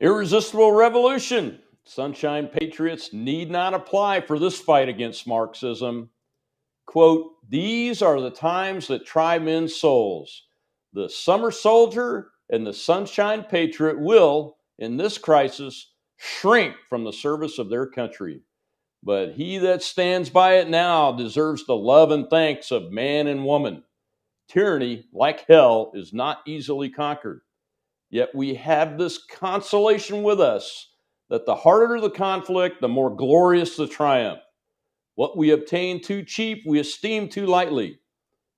Irresistible Revolution. Sunshine Patriots need not apply for this fight against Marxism. Quote, these are the times that try men's souls. The summer soldier and the sunshine patriot will, in this crisis, shrink from the service of their country. But he that stands by it now deserves the love and thanks of man and woman. Tyranny, like hell, is not easily conquered. Yet we have this consolation with us that the harder the conflict, the more glorious the triumph. What we obtain too cheap, we esteem too lightly.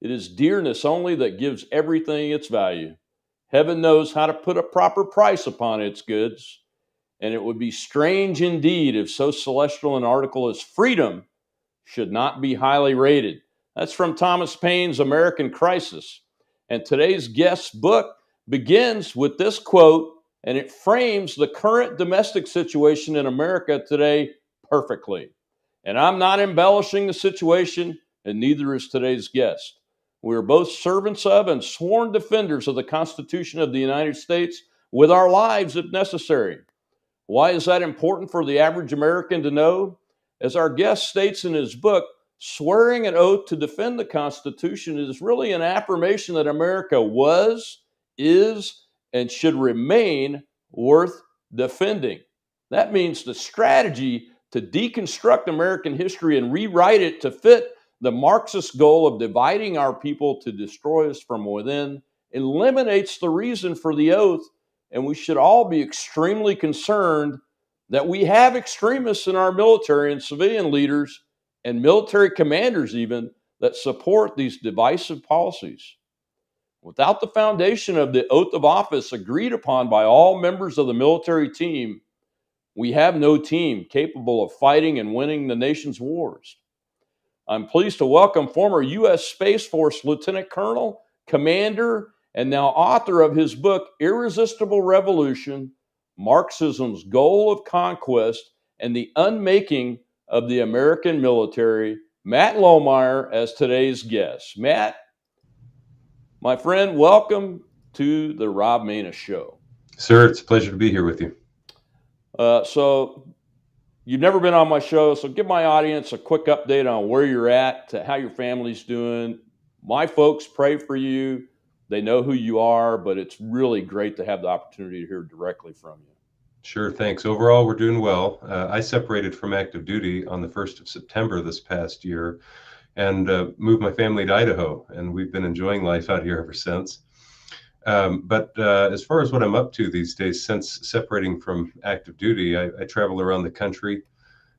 It is dearness only that gives everything its value. Heaven knows how to put a proper price upon its goods, and it would be strange indeed if so celestial an article as freedom should not be highly rated. That's from Thomas Paine's American Crisis. And today's guest's book begins with this quote, and it frames the current domestic situation in America today perfectly. And I'm not embellishing the situation, and neither is today's guest. We are both servants of and sworn defenders of the Constitution of the United States with our lives if necessary. Why is that important for the average American to know? As our guest states in his book, swearing an oath to defend the Constitution is really an affirmation that America was, is, and should remain worth defending. That means the strategy to deconstruct American history and rewrite it to fit the Marxist goal of dividing our people to destroy us from within eliminates the reason for the oath, and we should all be extremely concerned that we have extremists in our military and civilian leaders and military commanders even that support these divisive policies. Without the foundation of the oath of office agreed upon by all members of the military team, we have no team capable of fighting and winning the nation's wars. I'm pleased to welcome former U.S. Space Force Lieutenant Colonel, Commander, and now author of his book, Irresistible Revolution, Marxism's Goal of Conquest and the Unmaking of the American Military, Matt Lohmeier, as today's guest. Matt, my friend, welcome to the Rob Maness Show. Sir, it's a pleasure to be here with you. So you've never been on my show, so give my audience a quick update on where you're at, how your family's doing. My folks pray for you. They know who you are, but it's really great to have the opportunity to hear directly from you. Sure, thanks. Overall, we're doing well. I separated from active duty on the 1st of September this past year and moved my family to Idaho, and we've been enjoying life out here ever since. But as far as what I'm up to these days, since separating from active duty, I travel around the country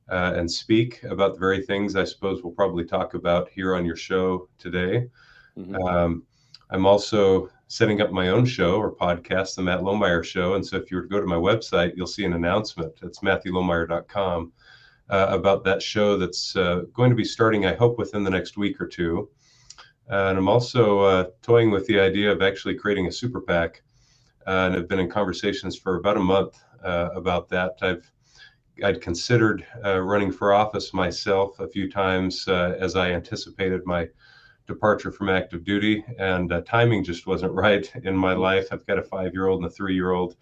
and speak about the very things I suppose we'll probably talk about here on your show today. Mm-hmm. I'm also setting up my own show or podcast, the Matt Lohmeier Show. And so if you were to go to my website, you'll see an announcement. It's MatthewLohmeier.com about that show that's going to be starting, I hope, within the next week or two. And I'm also toying with the idea of actually creating a super PAC. And I've been in conversations for about a month about that. I'd considered running for office myself a few times as I anticipated my departure from active duty, and timing just wasn't right in my life. I've got a 5-year-old and a 3-year-old,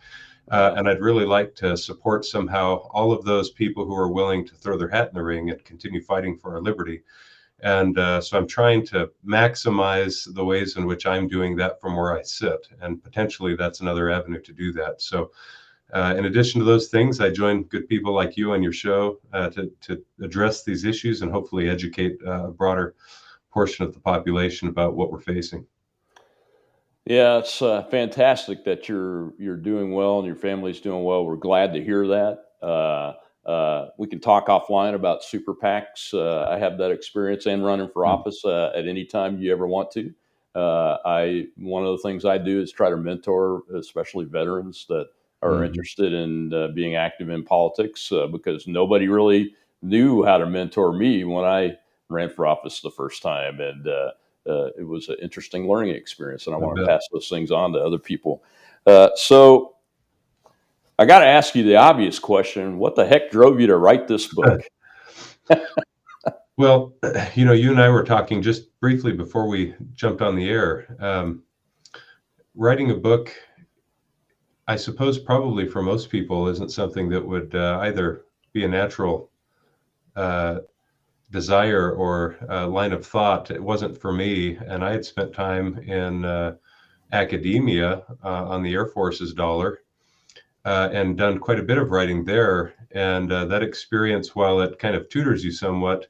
and I'd really like to support somehow all of those people who are willing to throw their hat in the ring and continue fighting for our liberty. And so I'm trying to maximize the ways in which I'm doing that from where I sit, and potentially that's another avenue to do that. So in addition to those things, I join good people like you on your show to address these issues and hopefully educate a broader portion of the population about what we're facing. Yeah, it's fantastic that you're doing well and your family's doing well. We're glad to hear that. We can talk offline about super PACs. I have that experience and running for office at any time you ever want to. One of the things I do is try to mentor, especially veterans that are interested in being active in politics, because nobody really knew how to mentor me when I ran for office the first time, and it was an interesting learning experience, and I want to pass those things on to other people. So I got to ask you the obvious question: what the heck drove you to write this book? Well, you and I were talking just briefly before we jumped on the air. Writing a book I suppose probably for most people isn't something that would either be a natural uh, desire or line of thought. It wasn't for me, and I had spent time in academia on the Air Force's dollar and done quite a bit of writing there. And that experience, while it kind of tutors you somewhat,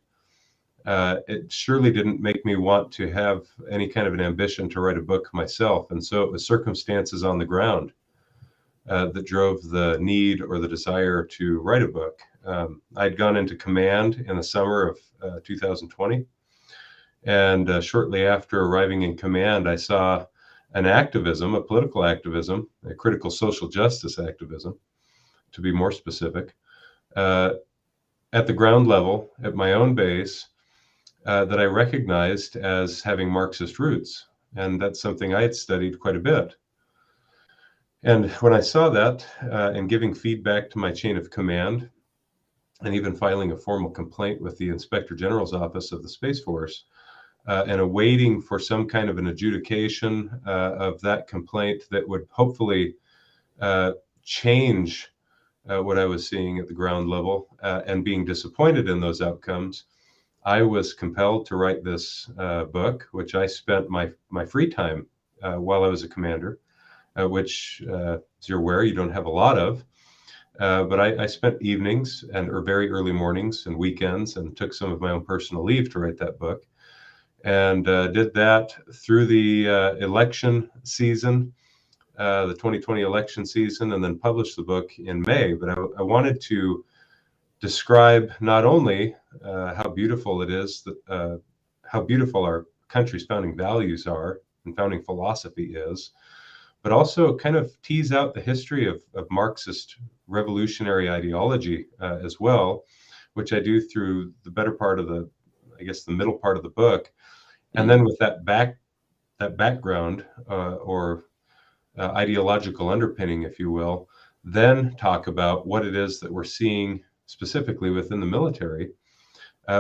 it surely didn't make me want to have any kind of an ambition to write a book myself. And so it was circumstances on the ground that drove the need or the desire to write a book. I'd gone into command in the summer of 2020. And shortly after arriving in command, I saw an activism, a political activism, a critical social justice activism, to be more specific, at the ground level, at my own base, that I recognized as having Marxist roots. And that's something I had studied quite a bit. And when I saw that and giving feedback to my chain of command, and even filing a formal complaint with the Inspector General's office of the Space Force, and awaiting for some kind of an adjudication of that complaint that would hopefully change what I was seeing at the ground level, and being disappointed in those outcomes, I was compelled to write this book, which I spent my free time while I was a commander, which, as you're aware, you don't have a lot of. But I spent evenings or very early mornings and weekends and took some of my own personal leave to write that book. And did that through the election season, the 2020 election season, and then published the book in May. But I wanted to describe not only how beautiful it is, how beautiful our country's founding values are and founding philosophy is, but also kind of tease out the history of Marxist revolutionary ideology as well, which I do through the better part of the middle part of the book. And then with that background or ideological underpinning, if you will, then talk about what it is that we're seeing specifically within the military.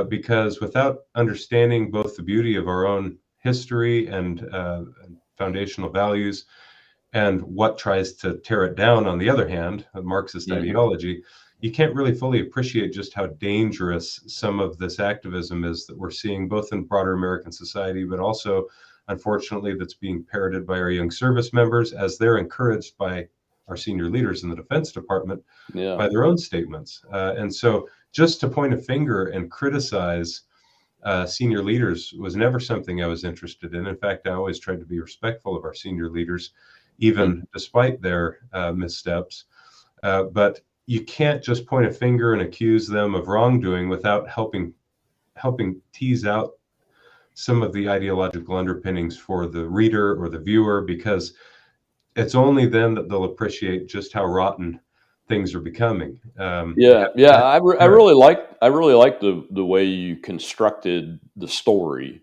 Because without understanding both the beauty of our own history and foundational values, and what tries to tear it down, on the other hand, Marxist ideology, you can't really fully appreciate just how dangerous some of this activism is that we're seeing both in broader American society, but also, unfortunately, that's being parroted by our young service members as they're encouraged by our senior leaders in the Defense Department by their own statements. And so just to point a finger and criticize senior leaders was never something I was interested in. In fact, I always tried to be respectful of our senior leaders, even despite their missteps. But you can't just point a finger and accuse them of wrongdoing without helping tease out some of the ideological underpinnings for the reader or the viewer, because it's only then that they'll appreciate just how rotten things are becoming. I really like the way you constructed the story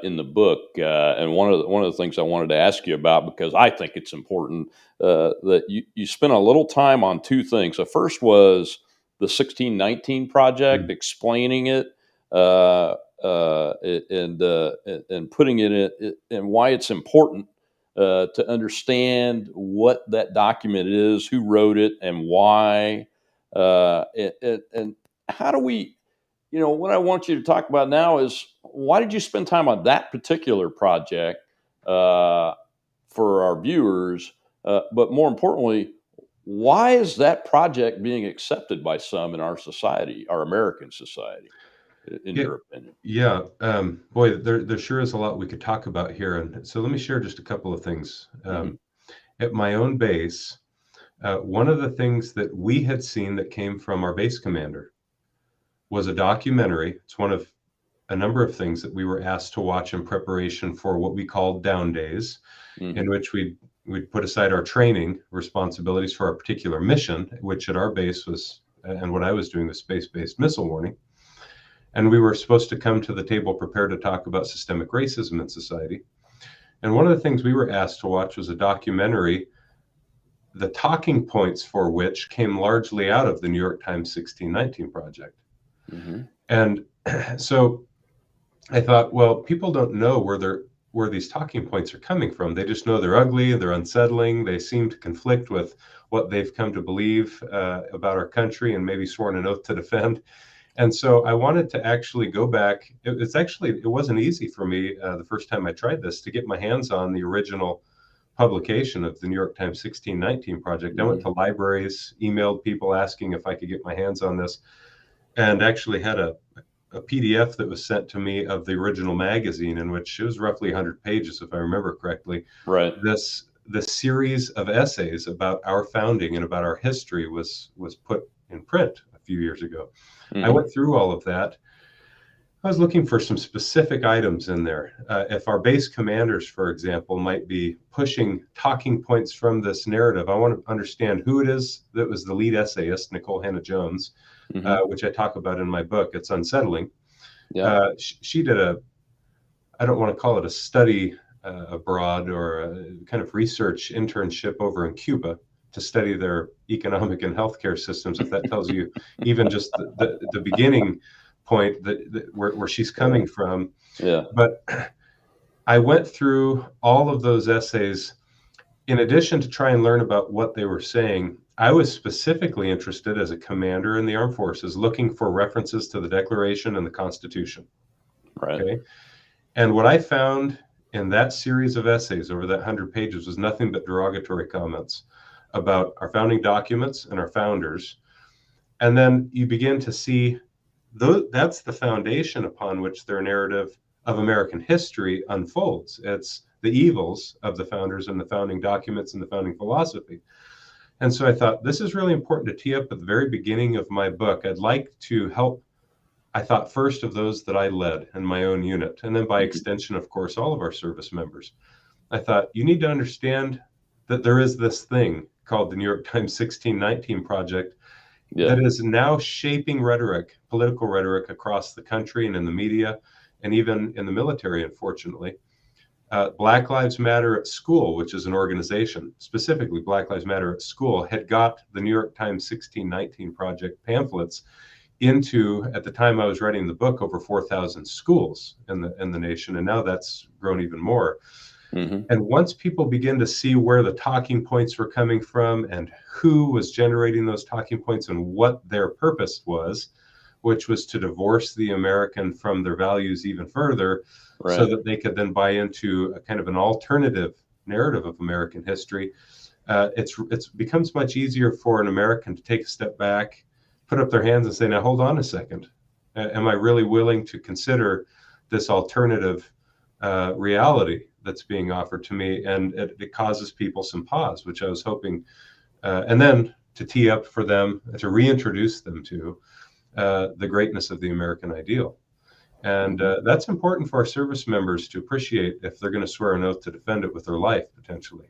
in the book, and one of the things I wanted to ask you about, because I think it's important, that you spent a little time on two things. The first was the 1619 Project, explaining it and putting it in, and why it's important to understand what that document is, who wrote it, and why. And how do we, what I want you to talk about now is, why did you spend time on that particular project for our viewers? But more importantly, why is that project being accepted by some in our society, our American society, in your opinion? Yeah. Boy, there sure is a lot we could talk about here. And so let me share just a couple of things. At my own base, one of the things that we had seen that came from our base commander was a documentary. It's one of a number of things that we were asked to watch in preparation for what we called down days, in which we'd put aside our training responsibilities for our particular mission, which at our base was, and what I was doing, was space-based missile warning. And we were supposed to come to the table prepared to talk about systemic racism in society. And one of the things we were asked to watch was a documentary, the talking points for which came largely out of the New York Times 1619 Project. And so I thought, well, people don't know where where these talking points are coming from. They just know they're ugly, they're unsettling, they seem to conflict with what they've come to believe about our country and maybe sworn an oath to defend. And so I wanted to actually go back. It wasn't easy for me the first time I tried this to get my hands on the original publication of the New York Times 1619 Project. I went to libraries, emailed people asking if I could get my hands on this, and actually had a PDF that was sent to me of the original magazine, in which it was roughly 100 pages, if I remember correctly. Right. This series of essays about our founding and about our history was put in print a few years ago. I went through all of that. I was looking for some specific items in there. If our base commanders, for example, might be pushing talking points from this narrative, I want to understand who it is that was the lead essayist, Nicole Hannah-Jones, which I talk about in my book. It's unsettling. Yeah. She did I don't want to call it a study abroad or a kind of research internship over in Cuba to study their economic and healthcare systems, if that tells you even just the beginning point where she's coming from. Yeah. But I went through all of those essays. In addition to try and learn about what they were saying, I was specifically interested as a commander in the armed forces, looking for references to the Declaration and the Constitution. Right. Okay. And what I found in that series of essays over that 100 pages was nothing but derogatory comments about our founding documents and our founders. And then you begin to see that's the foundation upon which their narrative of American history unfolds. It's the evils of the founders and the founding documents and the founding philosophy. And so I thought, this is really important to tee up at the very beginning of my book. I'd like to help, I thought, first of those that I led in my own unit, and then by extension, of course, all of our service members. I thought, you need to understand that there is this thing called the New York Times 1619 Project that is now shaping rhetoric, political rhetoric across the country and in the media, and even in the military, unfortunately. Black Lives Matter at School, which is an organization, specifically Black Lives Matter at School, had got the New York Times 1619 Project pamphlets into, at the time I was writing the book, over 4,000 schools in the nation, and now that's grown even more. And once people begin to see where the talking points were coming from and who was generating those talking points and what their purpose was, which was to divorce the American from their values even further, so that they could then buy into a kind of an alternative narrative of American history, it's becomes much easier for an American to take a step back, put up their hands and say, now hold on a second. Am I really willing to consider this alternative reality that's being offered to me? And it causes people some pause, which I was hoping, and then to tee up for them, to reintroduce them to the greatness of the American ideal. And that's important for our service members to appreciate if they're going to swear an oath to defend it with their life, potentially.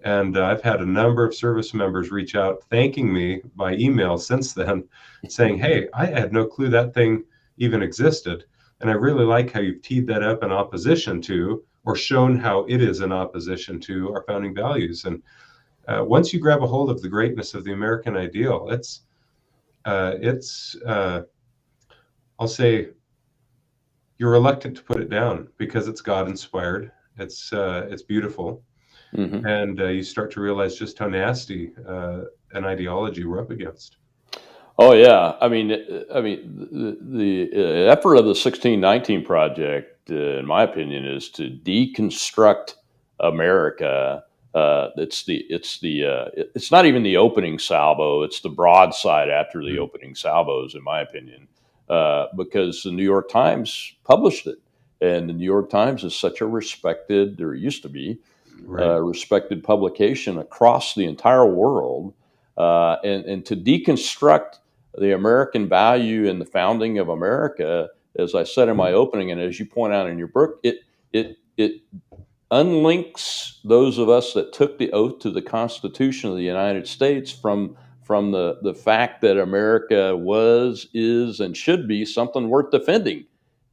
And I've had a number of service members reach out thanking me by email since then, saying, hey, I had no clue that thing even existed. And I really like how you've teed that up in opposition to, or shown how it is in opposition to, our founding values. And once you grab a hold of the greatness of the American ideal, I'll say, you're reluctant to put it down because it's God-inspired. It's beautiful. And you start to realize just how nasty an ideology we're up against. Oh yeah, I mean, the effort of the 1619 Project, in my opinion, is to deconstruct America. It's not even the opening salvo; it's the broadside after the opening salvos, in my opinion, because the New York Times published it, and the New York Times is such a respected, or used to be, respected publication across the entire world, and to deconstruct the American value and the founding of America, as I said in my opening, and as you point out in your book, it unlinks those of us that took the oath to the Constitution of the United States from the fact that America was, is, and should be something worth defending.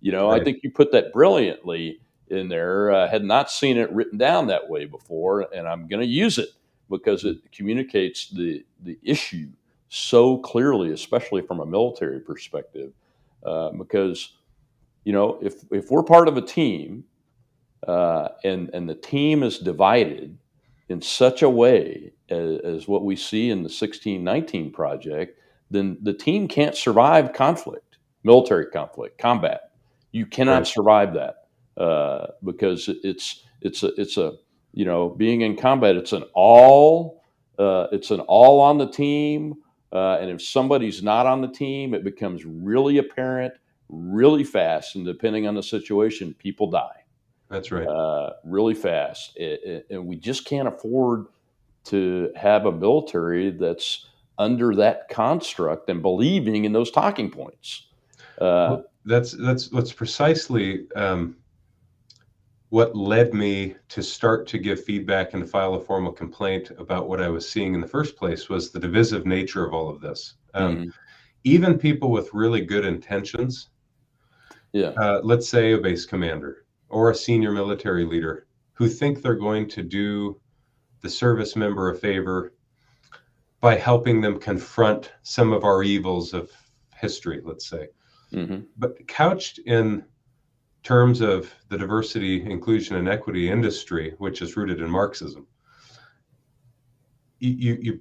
I think you put that brilliantly in there. Had not seen it written down that way before, and I'm going to use it because it communicates the issue so clearly, especially from a military perspective. Because if we're part of a team and the team is divided in such a way as what we see in the 1619 project, then the team can't survive conflict, military conflict, combat. You cannot Right. survive that because it's a being in combat. It's an all on the team, and if somebody's not on the team, it becomes really apparent really fast, and depending on the situation, people die That's right. really fast. And we just can't afford to have a military that's under that construct and believing in those talking points. Well, that's precisely what led me to start to give feedback and to file a formal complaint about what I was seeing in the first place was the divisive nature of all of this. Mhm. Even people with really good intentions, Yeah. let's say a base commander or a senior military leader, who think they're going to do the service member a favor by helping them confront some of our evils of history, let's say. Hmm. But couched in terms of the diversity, inclusion, and equity industry, which is rooted in Marxism, you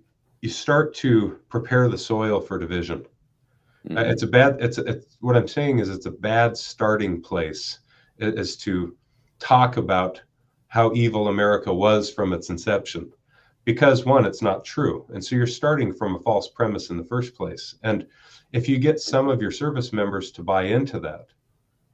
start to prepare the soil for division. Hmm. It's what I'm saying is it's a bad starting place is to talk about how evil America was from its inception, because one, it's not true, and so you're starting from a false premise in the first place. And if you get some of your service members to buy into that,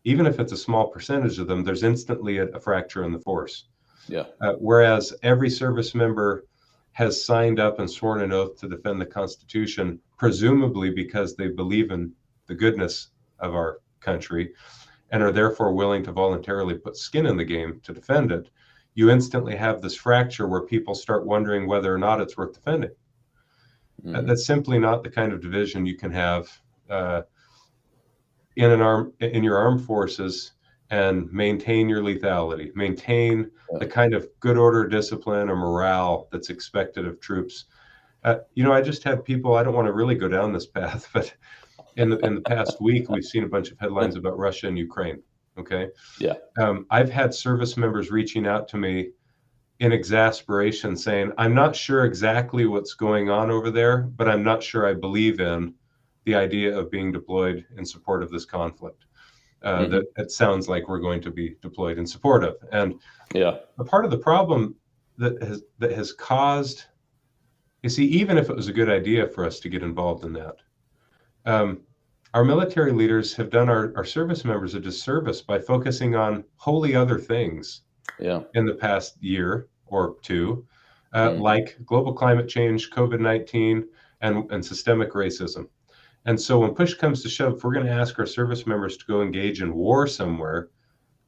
even if it's a small percentage of them, there's instantly a fracture in the force. Yeah. Whereas every service member has signed up and sworn an oath to defend the Constitution, presumably because they believe in the goodness of our country and are therefore willing to voluntarily put skin in the game to defend it, you instantly have this fracture where people start wondering whether or not it's worth defending. Hmm. That's simply not the kind of division you can have uh, in your armed forces and maintain your lethality, maintain Yeah. the kind of good order, discipline, or morale that's expected of troops. I just had people. I don't want to really go down this path, but in the past week, we've seen a bunch of headlines about Russia and Ukraine. Okay, Yeah. I've had service members reaching out to me in exasperation, saying, "I'm not sure exactly what's going on over there, but I'm not sure I believe in the idea of being deployed in support of this conflict." Hmm. That it sounds like we're going to be deployed in support of. And Yeah. a part of the problem that has caused, you see, even if it was a good idea for us to get involved in that, um, our military leaders have done our service members a disservice by focusing on wholly other things Yeah. in the past year or two, Hmm. like global climate change, COVID-19, and systemic racism. And so when push comes to shove, if we're going to ask our service members to go engage in war somewhere,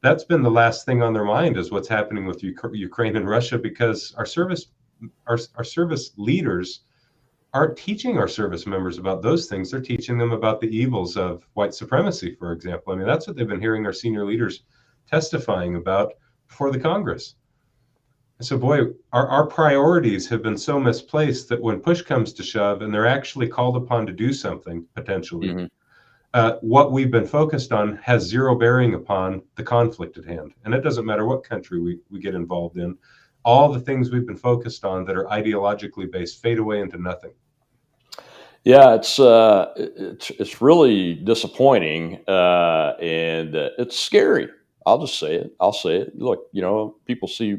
that's been the last thing on their mind is what's happening with Ukraine and Russia, because our service leaders aren't teaching our service members about those things. They're teaching them about the evils of white supremacy, for example. I mean, that's what they've been hearing our senior leaders testifying about before the Congress. So, boy, our priorities have been so misplaced that when push comes to shove and they're actually called upon to do something potentially, Hmm. what we've been focused on has zero bearing upon the conflict at hand. And it doesn't matter what country we get involved in. All the things we've been focused on that are ideologically based fade away into nothing. Yeah, it's really disappointing, and it's scary. I'll just say it. I'll say it. Look, people see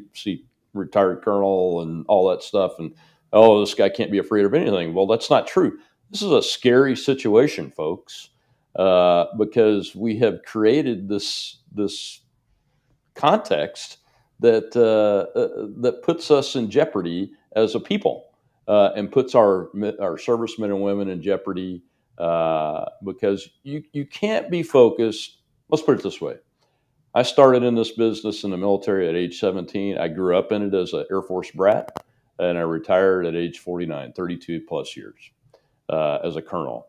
retired colonel and all that stuff, and oh, this guy can't be afraid of anything. Well, that's not true. This is a scary situation, folks, because we have created this context that puts us in jeopardy as a people, and puts our servicemen and women in jeopardy, because you can't be focused. Let's put it this way: I started in this business in the military at age 17. I grew up in it as an Air Force brat, and I retired at age 49, 32 plus years as a colonel.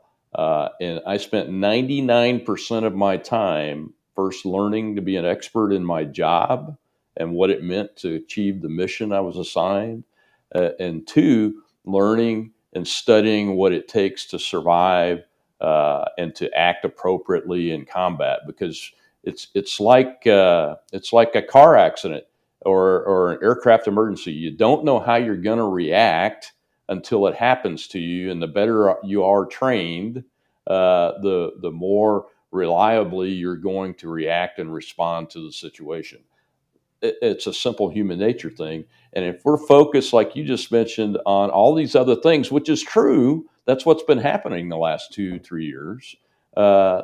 And I spent 99% of my time first learning to be an expert in my job and what it meant to achieve the mission I was assigned, and two, learning and studying what it takes to survive and to act appropriately in combat. Because it's like a car accident or an aircraft emergency. You don't know how you're going to react until it happens to you, and the better you are trained, the more reliably you're going to react and respond to the situation. It's a simple human nature thing. And if we're focused, like you just mentioned, on all these other things, which is true, that's what's been happening the last 2-3 years,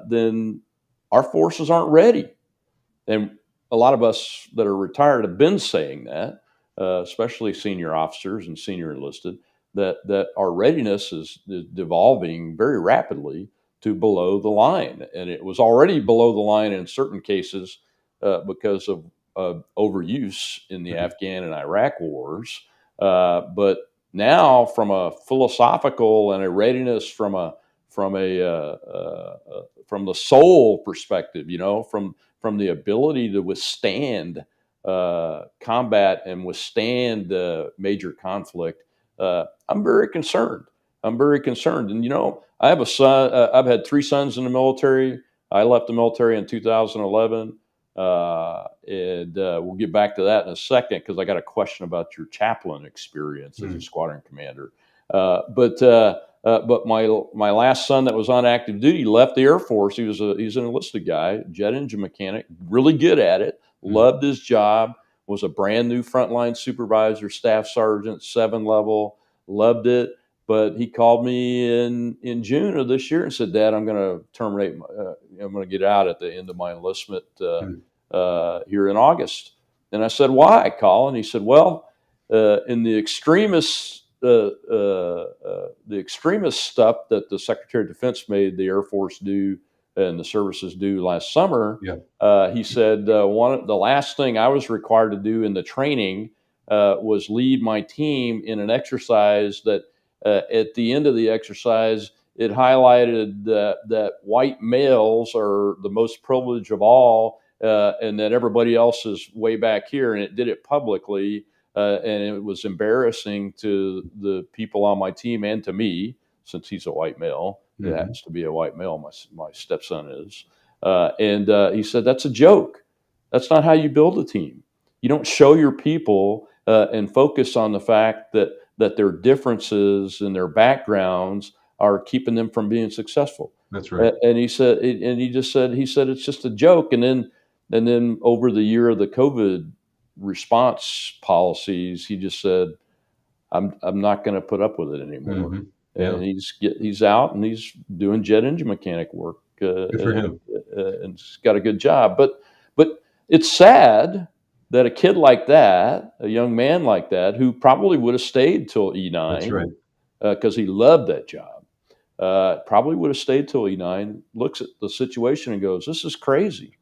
then our forces aren't ready. And a lot of us that are retired have been saying that, especially senior officers and senior enlisted, that our readiness is devolving very rapidly to below the line. And it was already below the line in certain cases because of overuse in the Afghan and Iraq wars. But now, from a philosophical and a readiness from the soul perspective, from the ability to withstand combat and withstand major conflict, I'm very concerned. I'm very concerned. And, I have a son. I've had 3 sons in the military. I left the military in 2011. And we'll get back to that in a second because I got a question about your chaplain experience as a squadron commander. But my last son that was on active duty left the Air Force. He's an enlisted guy, jet engine mechanic, really good at it, loved his job, was a brand new frontline supervisor, staff sergeant, 7 level, loved it. But he called me in June of this year and said, "Dad, I'm going to terminate. I'm going to get out at the end of my enlistment here in August." And I said, "Why, Colin?" He said, "Well, in the extremist stuff that the Secretary of Defense made the Air Force do and the services do last summer." He said, the last thing I was required to do in the training was lead my team in an exercise that at the end of the exercise, it highlighted that white males are the most privileged of all, and that everybody else is way back here. And it did it publicly. And it was embarrassing to the people on my team and to me, since he's a white male. It happens to be a white male. My stepson is. And he said, "That's a joke. That's not how you build a team. You don't show your people and focus on the fact that their differences and their backgrounds are keeping them from being successful." That's right. And he said, it's just a joke. And then over the year of the COVID response policies, he just said, I'm not going to put up with it anymore." And he's out and he's doing jet engine mechanic work. Good for him. And he's got a good job. But it's sad that a kid like that, a young man like that, who probably would have stayed till E9, That's right, because he loved that job, probably would have stayed till E9, looks at the situation and goes, "This is crazy."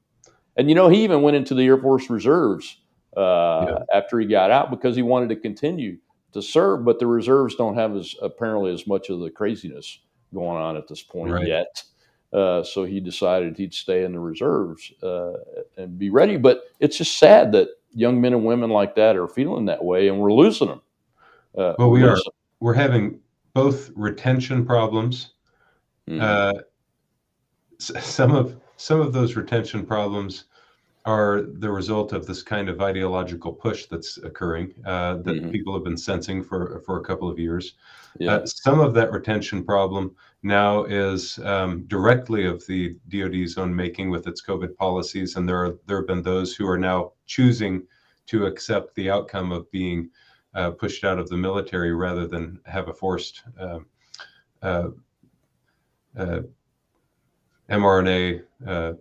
And, he even went into the Air Force Reserves after he got out because he wanted to continue to serve. But the reserves don't have apparently as much of the craziness going on at this point yet. So he decided he'd stay in the reserves and be ready. But it's just sad that young men and women like that are feeling that way, and we're losing them. Well, we are. We're having both retention problems. Some of those retention problems are the result of this kind of ideological push that's occurring that people have been sensing for a couple of years. Some of that retention problem now is directly of the DoD's own making with its COVID policies, and there have been those who are now choosing to accept the outcome of being pushed out of the military rather than have a forced mRNA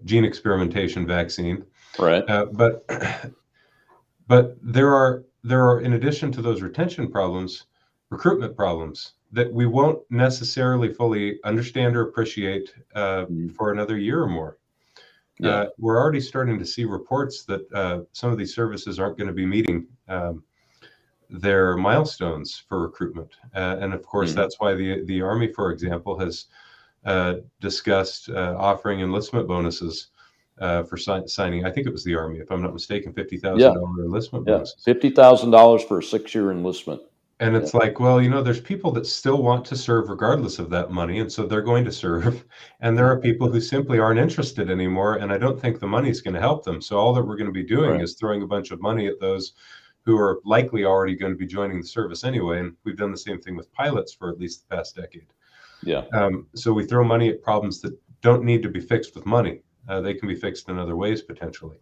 gene experimentation vaccine. Right. But there are, in addition to those retention problems, recruitment problems that we won't necessarily fully understand or appreciate for another year or more. We're already starting to see reports that some of these services aren't going to be meeting their milestones for recruitment. And of course, that's why the Army, for example, has discussed offering enlistment bonuses for signing. I think it was the Army, if I'm not mistaken, $50,000 enlistment bonuses. $50,000 for a 6-year enlistment. And Yeah. it's like, well, there's people that still want to serve regardless of that money, and so they're going to serve. And there are people who simply aren't interested anymore, and I don't think the money's going to help them. So all that we're going to be doing Right. is throwing a bunch of money at those who are likely already going to be joining the service anyway. And we've done the same thing with pilots for at least the past decade. Yeah. So we throw money at problems that don't need to be fixed with money. They can be fixed in other ways potentially.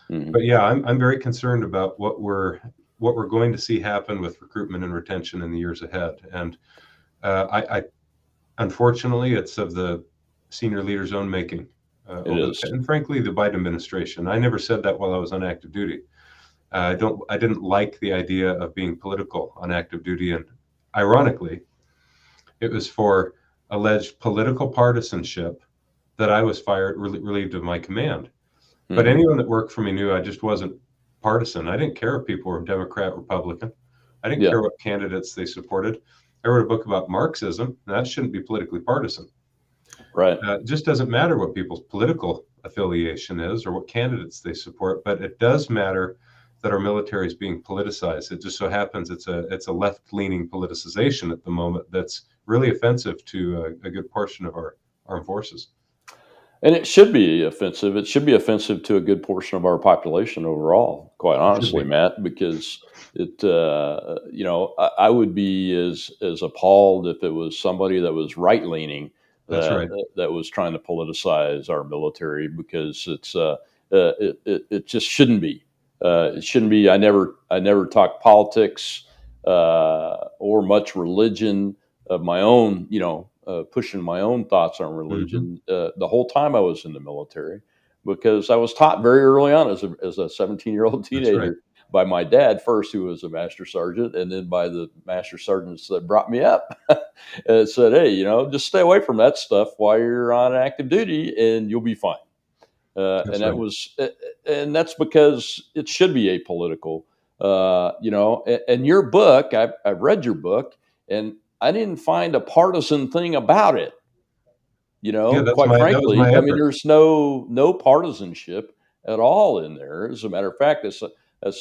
Hmm. But yeah, I'm very concerned about what we're going to see happen with recruitment and retention in the years ahead. And I unfortunately, it's of the senior leaders' own making It is. and frankly, the Biden administration. I never said that while I was on active duty. I didn't like the idea of being political on active duty, and ironically, it was for alleged political partisanship that I was relieved of my command. But Hmm. anyone that worked for me knew I just wasn't partisan. I didn't care if people were Democrat, Republican. I didn't Yeah. care what candidates they supported. I wrote a book about Marxism, and that shouldn't be politically partisan. Right. It just doesn't matter what people's political affiliation is or what candidates they support, but it does matter that our military is being politicized. It just so happens it's a left-leaning politicization at the moment that's really offensive to a good portion of our armed forces. And it should be offensive. It should be offensive to a good portion of our population overall, quite It should honestly, be. Matt, because I would be as appalled if it was somebody that was right leaning That's that right. that was trying to politicize our military, because it just shouldn't be. It shouldn't be. I never talk politics or much religion of my own. Pushing my own thoughts on Hmm. religion the whole time I was in the military, because I was taught very early on as a 17-year-old That's right. teenager by my dad first, who was a master sergeant, and then by the master sergeants that brought me up, and said, "Hey, just stay away from that stuff while you're on active duty, and you'll be fine." And That's that right. was, and that's because it should be apolitical. And your book, I've read your book, and I didn't find a partisan thing about it. Yeah, Quite that was my frankly, I mean, effort. there's no partisanship at all in there. As a matter of fact, as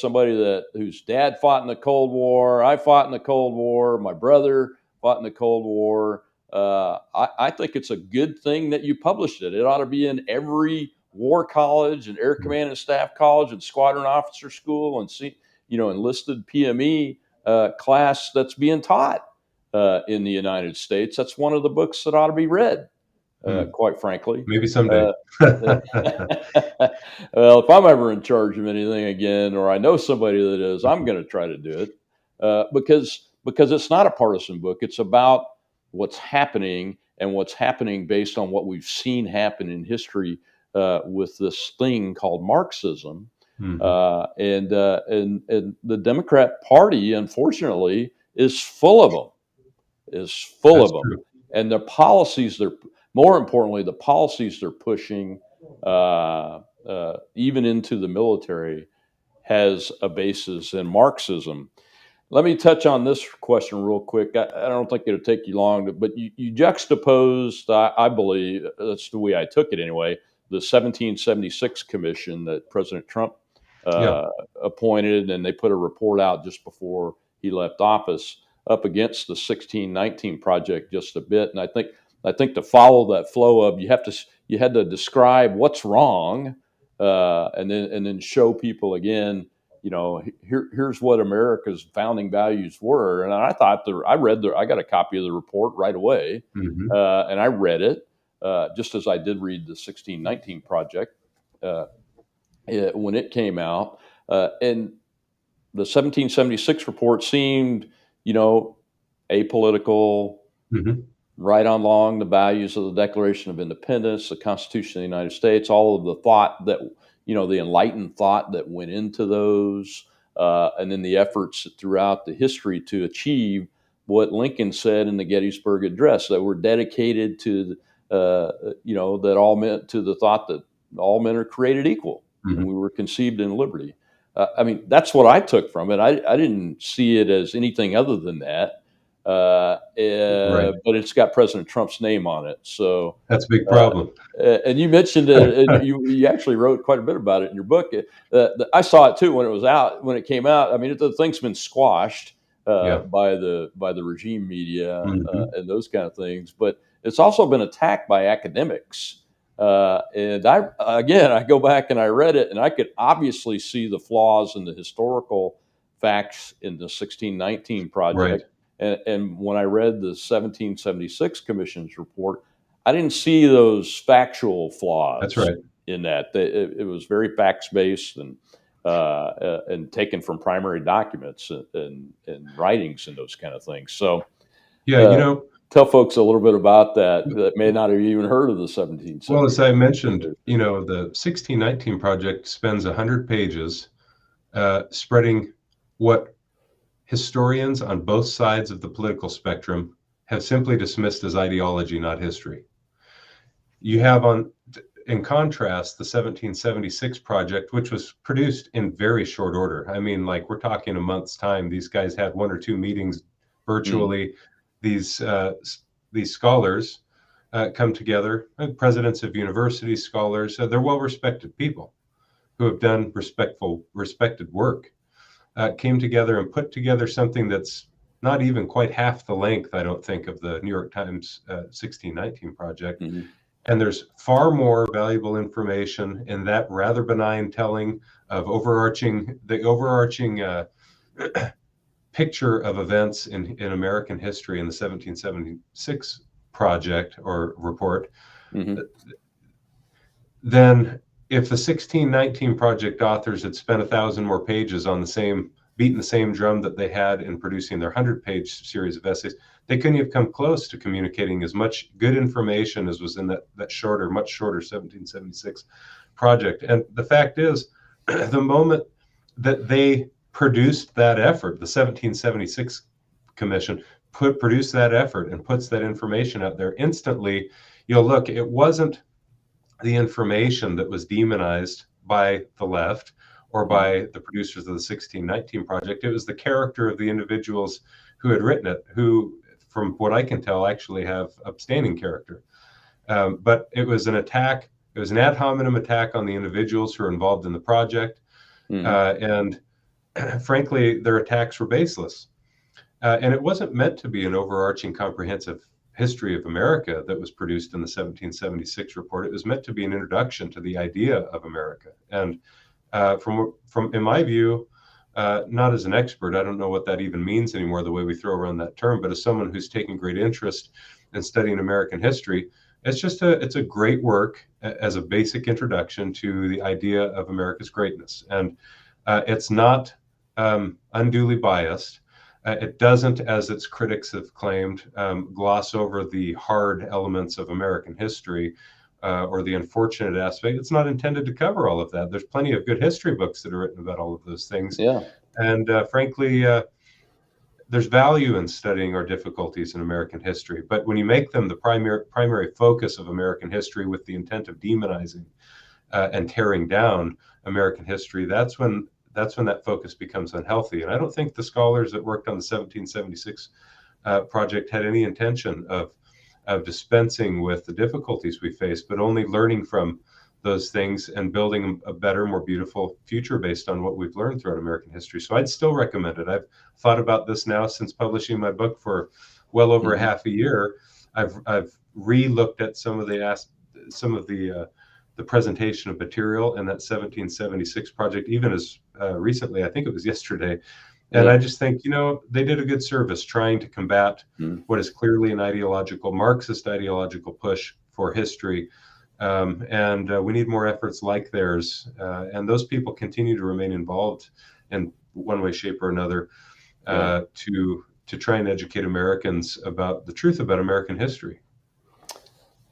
somebody whose dad fought in the Cold War, I fought in the Cold War, my brother fought in the Cold War. I think it's a good thing that you published it. It ought to be in every war college and air Mm. command and staff college and squadron officer school and enlisted PME class that's being taught in the United States. That's one of the books that ought to be read, Mm. quite frankly. Maybe someday. Uh, well, if I'm ever in charge of anything again, or I know somebody that is, I'm going to try to do it because it's not a partisan book. It's about what's happening, and what's happening based on what we've seen happen in history with this thing called Marxism. Hmm. And the Democrat Party, unfortunately, is full of them. Is full That's of them, true. and the policies they're more importantly, the policies they're pushing, even into the military, has a basis in Marxism. Let me touch on this question real quick. I don't think it'll take you long, but you juxtaposed, I believe, that's the way I took it anyway, the 1776 commission that President Trump Yeah. uh, appointed, and they put a report out just before he left office, up against the 1619 project just a bit. And I think to follow that flow of, you had to describe what's wrong, and then show people again, here's what America's founding values were. And I got a copy of the report right away, Hmm. and I read it, just as I did read the 1619 project uh, when it came out. And the 1776 report seemed, you know, apolitical, Hmm. right on along the values of the Declaration of Independence, the Constitution of the United States, all of the thought that, the enlightened thought that went into those, and then the efforts throughout the history to achieve what Lincoln said in the Gettysburg Address, that were dedicated to, that all meant to the thought that all men are created equal and we Hmm. were conceived in liberty. I mean, that's what I took from it. I didn't see it as anything other than that. Right. But it's got President Trump's name on it. So, That's a big uh, problem. and you mentioned it, and you actually wrote quite a bit about it in your book. I saw it too when it came out. I mean, the thing's been squashed. Yeah. by the regime media Hmm. and those kind of things. But it's also been attacked by academics. And I go back and I read it, and I could obviously see the flaws in the historical facts in the 1619 Right. project. And when I read the 1776 Commission's report, I didn't see those factual That's flaws right. in that. It was very facts based and taken from primary documents and writings and those kind of things. So Yeah. uh, tell folks a little bit about that may not have even heard of the Well, 1770. as I mentioned, the 1619 project spends 100 pages spreading what historians on both sides of the political spectrum have simply dismissed as ideology, not history. You have in contrast, the 1776 project, which was produced in very short order. I mean, like we're talking a month's time. These guys had one or two meetings Mm-hmm. virtually. These scholars come together, presidents of universities, scholars. They're well-respected people who have done respected work. Came together and put together something that's not even quite half the length, I don't think, of the New York Times 1619 project. Mm-hmm. And there's far more valuable information in that rather benign telling of the overarching picture of events in American history in the 1776 project or report Mm-hmm. than if the 1619 project authors had spent 1,000 more pages on beating the same drum that they had in producing their 100-page series of essays. They couldn't have come close to communicating as much good information as was in that much shorter 1776 project. And the fact is, the moment that they produced that effort, the 1776 commission produced that effort and puts that information out there instantly, look, it wasn't the information that was demonized by the left or by the producers of the 1619 project. It was the character of the individuals who had written it, who, from what I can tell, actually have upstanding character. But it was an attack. It was an ad hominem attack on the individuals who are involved in the project. Mm-hmm. And frankly, their attacks were baseless. And it wasn't meant to be an overarching comprehensive history of America that was produced in the 1776 report. It was meant to be an introduction to the idea of America. And from in my view, not as an expert, I don't know what that even means anymore, the way we throw around that term, but as someone who's taken great interest in studying American history, it's a great work as a basic introduction to the idea of America's greatness. And it's not unduly biased. It doesn't, as its critics have claimed, gloss over the hard elements of American history or the unfortunate aspect. It's not intended to cover all of that. There's plenty of good history books that are written about all of those things. Yeah. And frankly, there's value in studying our difficulties in American history. But when you make them the primary focus of American history with the intent of demonizing and tearing down American history, that's when that focus becomes unhealthy. And I don't think the scholars that worked on the 1776 project had any intention of dispensing with the difficulties we face, but only learning from those things and building a better, more beautiful future based on what we've learned throughout American history. So I'd still recommend it. I've thought about this now since publishing my book for well over a half a year. I've re-looked at some of the presentation of material in that 1776 project, even as recently, I think it was yesterday. And I just think, they did a good service trying to combat what is clearly an Marxist ideological push for history. And we need more efforts like theirs. And those people continue to remain involved in one way, shape, or another to try and educate Americans about the truth about American history.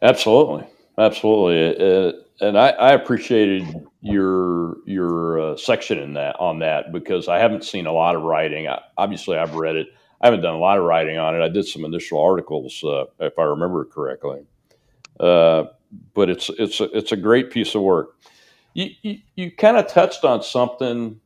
Absolutely. And I appreciated your section on that because I haven't seen a lot of writing. Obviously, I've read it. I haven't done a lot of writing on it. I did some initial articles, if I remember correctly. But it's a great piece of work. You kind of touched on something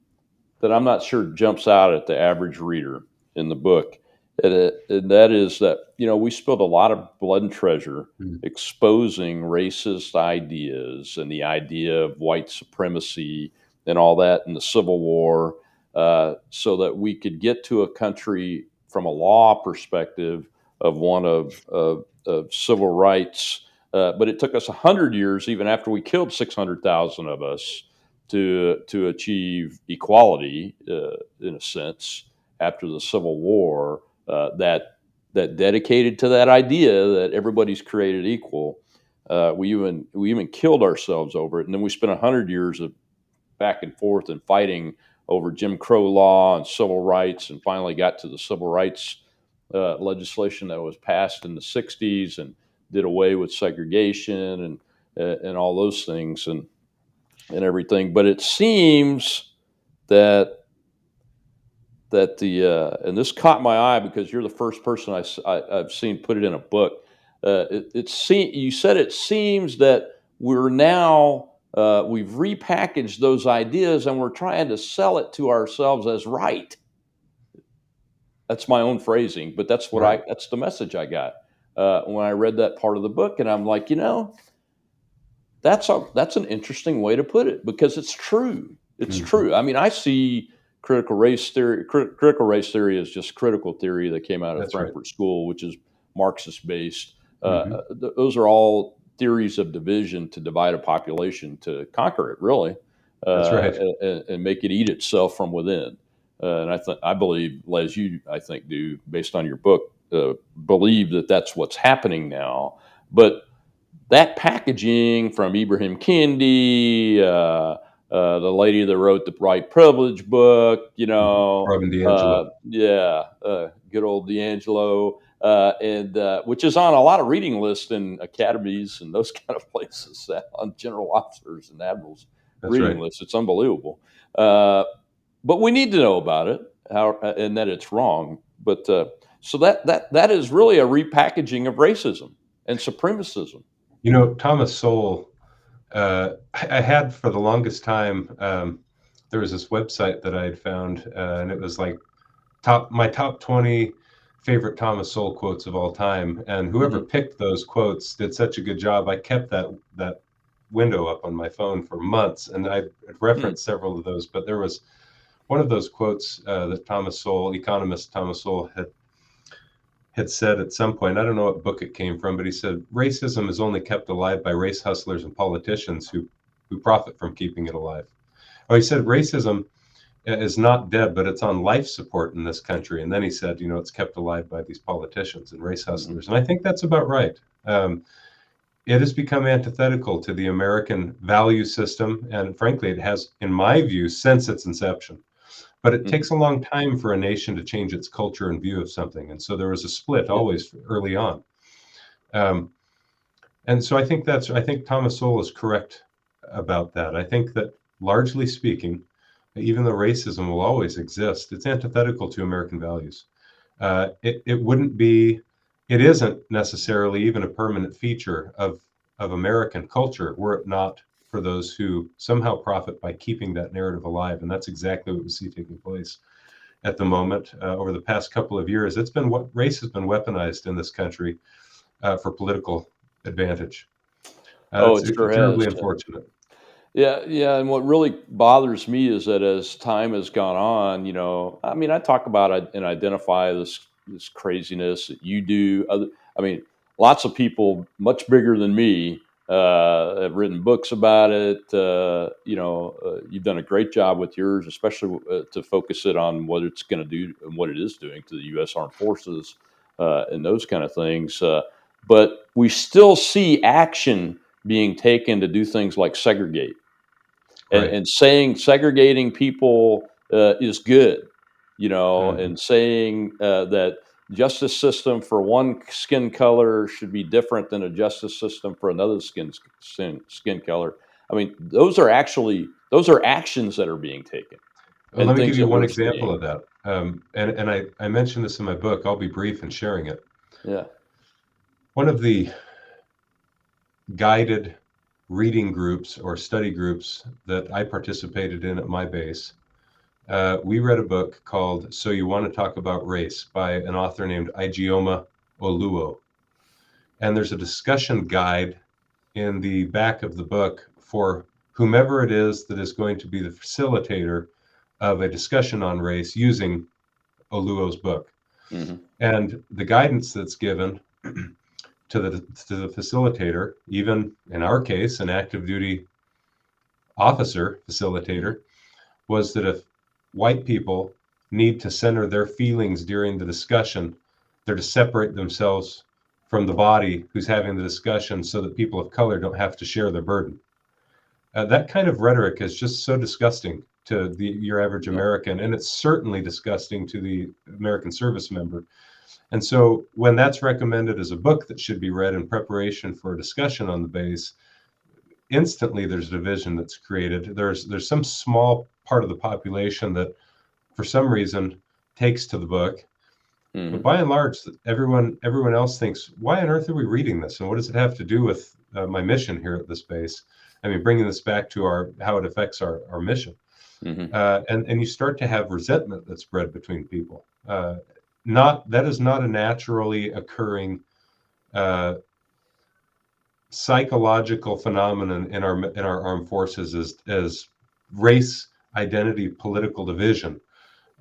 that I'm not sure jumps out at the average reader in the book, and that is that we spilled a lot of blood and treasure exposing racist ideas and the idea of white supremacy and all that in the Civil War. so that we could get to a country from a law perspective of one of civil rights. But it took us 100 years, even after we killed 600,000 of us, to achieve equality, in a sense, after the Civil War, that dedicated to that idea that everybody's created equal. We even killed ourselves over it, and then we spent 100 years of back and forth and fighting over Jim Crow law and civil rights, and finally got to the civil rights legislation that was passed in the '60s and did away with segregation and all those things and everything. But it seems that and this caught my eye because you're the first person I've seen put it in a book. You said it seems that we're now we've repackaged those ideas and we're trying to sell it to ourselves as right. That's my own phrasing, but that's Right. that's the message I got when I read that part of the book, and I'm like, that's an interesting way to put it because it's true. It's Mhm. true. I mean, I see critical race theory. Critical race theory is just critical theory that came out of That's right. Frankfurt School, which is Marxist based. Hmm. Those are all theories of division to divide a population to conquer it, really, That's right. and make it eat itself from within. And I believe, as you I think do, based on your book, believe that that's what's happening now. But that packaging from Ibrahim Kendi, the lady that wrote the White Privilege book, Robin DiAngelo. good old D'Angelo, and which is on a lot of reading lists in academies and those kind of places, on general officers and admirals That's reading right. lists. It's unbelievable. But we need to know about it, and that it's wrong. But so that is really a repackaging of racism and supremacism. Thomas Sowell, I had for the longest time, there was this website that I had found, and it was like my top 20 favorite Thomas Sowell quotes of all time. And whoever Mhm. picked those quotes did such a good job. I kept that window up on my phone for months, and I Hmm. referenced several of those. But there was one of those quotes that Thomas Sowell, economist Thomas Sowell, had said at some point. I don't know what book it came from, but he said racism is only kept alive by race hustlers and politicians who profit from keeping it alive. Oh, he said racism is not dead, but it's on life support in this country. And then he said, it's kept alive by these politicians and race Mhm. hustlers. And I think that's about right. It has become antithetical to the American value system. And frankly, it has, in my view, since its inception. But it Mhm. takes a long time for a nation to change its culture and view of something. And so there was a split Yeah. always early on. Um, and so I think Thomas Sowell is correct about that. I think that largely speaking, even though racism will always exist, it's antithetical to American values. It isn't necessarily even a permanent feature of American culture were it not for those who somehow profit by keeping that narrative alive. And that's exactly what we see taking place at the moment. Over the past couple of years, race has been weaponized in this country for political advantage. Oh, It's it sure has. terribly unfortunate. Yeah, yeah. And what really bothers me is that as time has gone on, I mean, I talk about it and identify this craziness that you do. I mean, lots of people much bigger than me have written books about it. You've done a great job with yours, especially to focus it on what it's going to do and what it is doing to the U.S. Armed Forces and those kind of things. But we still see action being taken to do things like segregate Right. and saying segregating people is good, Mhm. and saying that justice system for one skin color should be different than a justice system for another skin color. I mean, those are actions that are being taken Well, and let me things give you that one we're example seeing. of that. And I mentioned this in my book. I'll be brief in sharing it. Yeah. One of the guided reading groups or study groups that I participated in at my base, we read a book called So You Want to Talk About Race by an author named Ijeoma Oluo. And there's a discussion guide in the back of the book for whomever it is that is going to be the facilitator of a discussion on race using Oluo's book. Mm-hmm. And the guidance that's given to the facilitator, even in our case, an active duty officer facilitator, was that if white people need to center their feelings during the discussion, they're to separate themselves from the body who's having the discussion so that people of color don't have to share their burden. That kind of rhetoric is just so disgusting to your average American, and it's certainly disgusting to the American service member. And so when that's recommended as a book that should be read in preparation for a discussion on the base, instantly there's division that's created. There's some small part of the population that for some reason takes to the book. But by and large, everyone else thinks, why on earth are we reading this? And what does it have to do with my mission here at this base? I mean, bringing this back to how it affects our mission. And you start to have resentment that's bred between people. That is not a naturally occurring psychological phenomenon in our armed forces as race, identity, political division.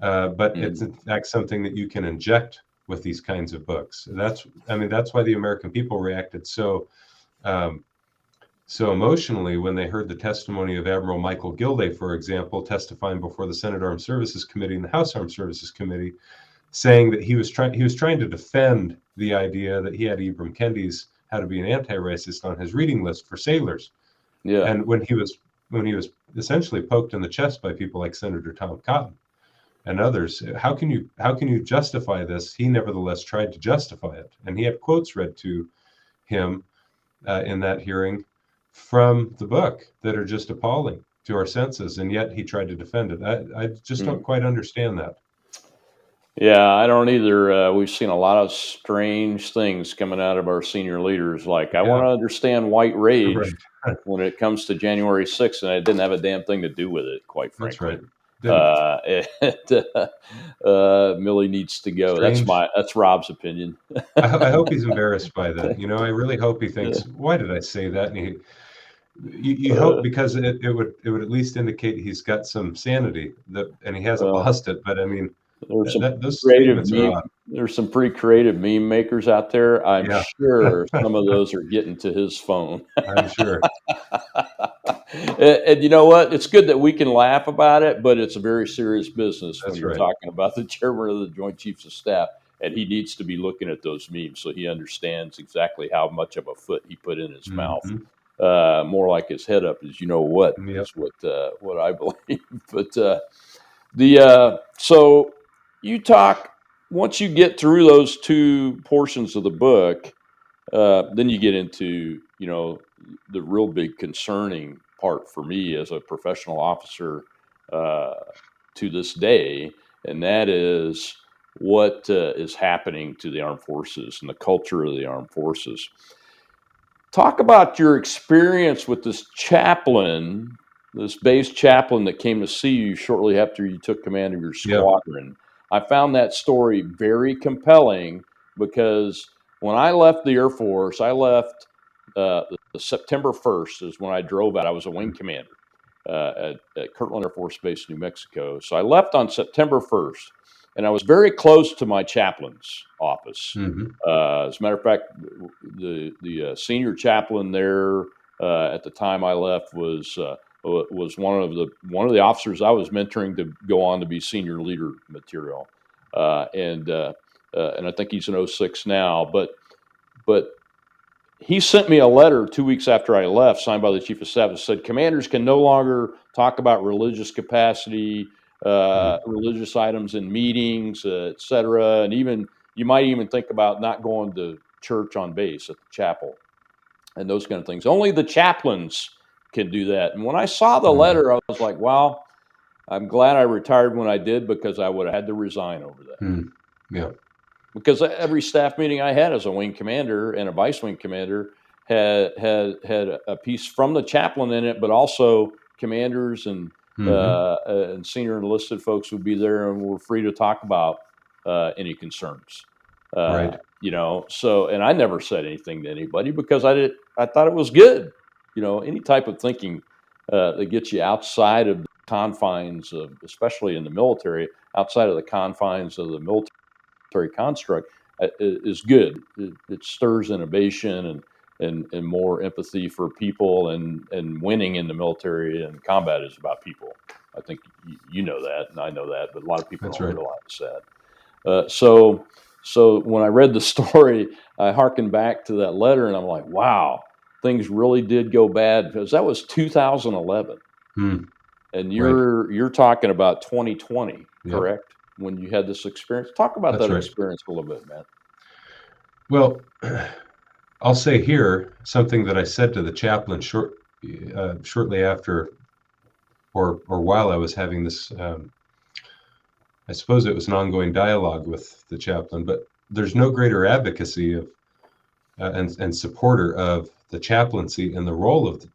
But it's in fact something that you can inject with these kinds of books. That's why the American people reacted so emotionally when they heard the testimony of Admiral Michael Gilday, for example, testifying before the Senate Armed Services Committee and the House Armed Services Committee, saying that he was trying to defend the idea that he had Ibram Kendi's How to Be an Anti-Racist on his reading list for sailors. Yeah. And when he was essentially poked in the chest by people like Senator Tom Cotton and others, how can you justify this? He nevertheless tried to justify it, and he had quotes read to him in that hearing from the book that are just appalling to our senses, and yet he tried to defend it. I just don't quite understand that. Yeah, I don't either. We've seen a lot of strange things coming out of our senior leaders. Like, I want to understand white rage when it comes to January 6th, and it didn't have a damn thing to do with it, quite frankly. That's right. Millie needs to go. Strange. That's Rob's opinion. I hope he's embarrassed by that. I really hope he thinks, why did I say that? And you hope, because it would at least indicate he's got some sanity, and he hasn't lost it. But I mean, there's some pretty creative meme makers out there. I'm sure some of those are getting to his phone. I'm sure. And you know what? It's good that we can laugh about it, but it's a very serious business when you're talking about the chairman of the Joint Chiefs of Staff, and he needs to be looking at those memes so he understands exactly how much of a foot he put in his mouth. More like his head up is, is what I believe. But so you talk, once you get through those two portions of the book, then you get into, the real big concerning part for me as a professional officer to this day, and that is what is happening to the armed forces and the culture of the armed forces. Talk about your experience with this chaplain, this base chaplain that came to see you shortly after you took command of your squadron. I found that story very compelling because when I left the Air Force, I left the September 1st is when I drove out. I was a wing commander at Kirtland Air Force Base, New Mexico. So I left on September 1st, and I was very close to my chaplain's office. As a matter of fact, the senior chaplain there at the time I left was one of the officers I was mentoring to go on to be senior leader material, and I think he's an 06 now. But he sent me a letter 2 weeks after I left, signed by the Chief of Staff, that said commanders can no longer talk about religious capacity, religious items in meetings, et cetera, and you might even think about not going to church on base at the chapel and those kind of things. Only the chaplains can do that. And when I saw the letter, I was like, wow, I'm glad I retired when I did, because I would have had to resign over that. Yeah. Because every staff meeting I had as a wing commander and a vice wing commander had a piece from the chaplain in it, but also commanders and senior enlisted folks would be there and were free to talk about any concerns. So, and I never said anything to anybody because I thought it was good. Any type of thinking that gets you outside of confines of, especially in the military, outside of the confines of the military construct, is good. It stirs innovation and more empathy for people, and winning in the military and combat is about people. I think you know that, and I know that, but a lot of people That's don't right. realize that. So when I read the story, I hearkened back to that letter, and I'm like, wow, things really did go bad, because that was 2011, Hmm. and Right. you're talking about 2020, Yep. correct? When you had this experience, talk about That's that right. experience a little bit, man. Well, I'll say here something that I said to the chaplain shortly after, or while I was having this. I suppose it was an ongoing dialogue with the chaplain, but there's no greater advocacy of and supporter of the chaplaincy and the role of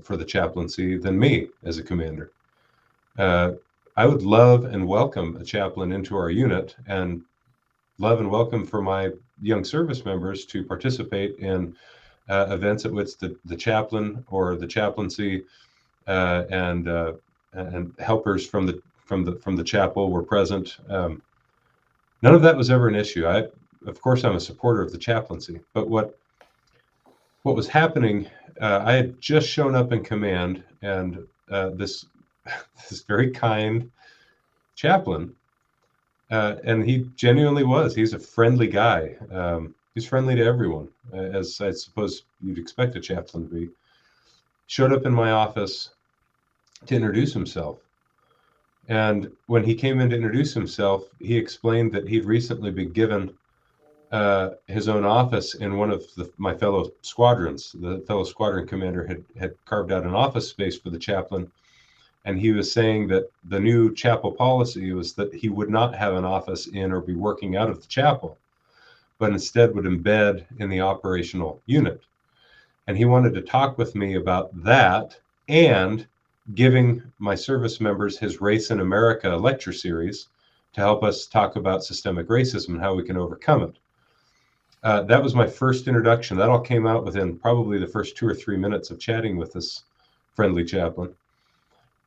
for the chaplaincy than me as a commander. I would love and welcome a chaplain into our unit, and love and welcome for my young service members to participate in events at which the chaplain or the chaplaincy and helpers from the chapel were present. None of that was ever an issue. Of course, I'm a supporter of the chaplaincy, but what was happening? I had just shown up in command, and this very kind chaplain, and he genuinely was. He's a friendly guy. He's friendly to everyone, as I suppose you'd expect a chaplain to be. Showed up in my office to introduce himself. And when he came in to introduce himself, he explained that he'd recently been given his own office in one of my fellow squadrons. The fellow squadron commander had carved out an office space for the chaplain. And he was saying that the new chapel policy was that he would not have an office in or be working out of the chapel, but instead would embed in the operational unit. And he wanted to talk with me about that, and giving my service members his Race in America lecture series to help us talk about systemic racism and how we can overcome it. That was my first introduction. That all came out within probably the first 2 or 3 minutes of chatting with this friendly chaplain.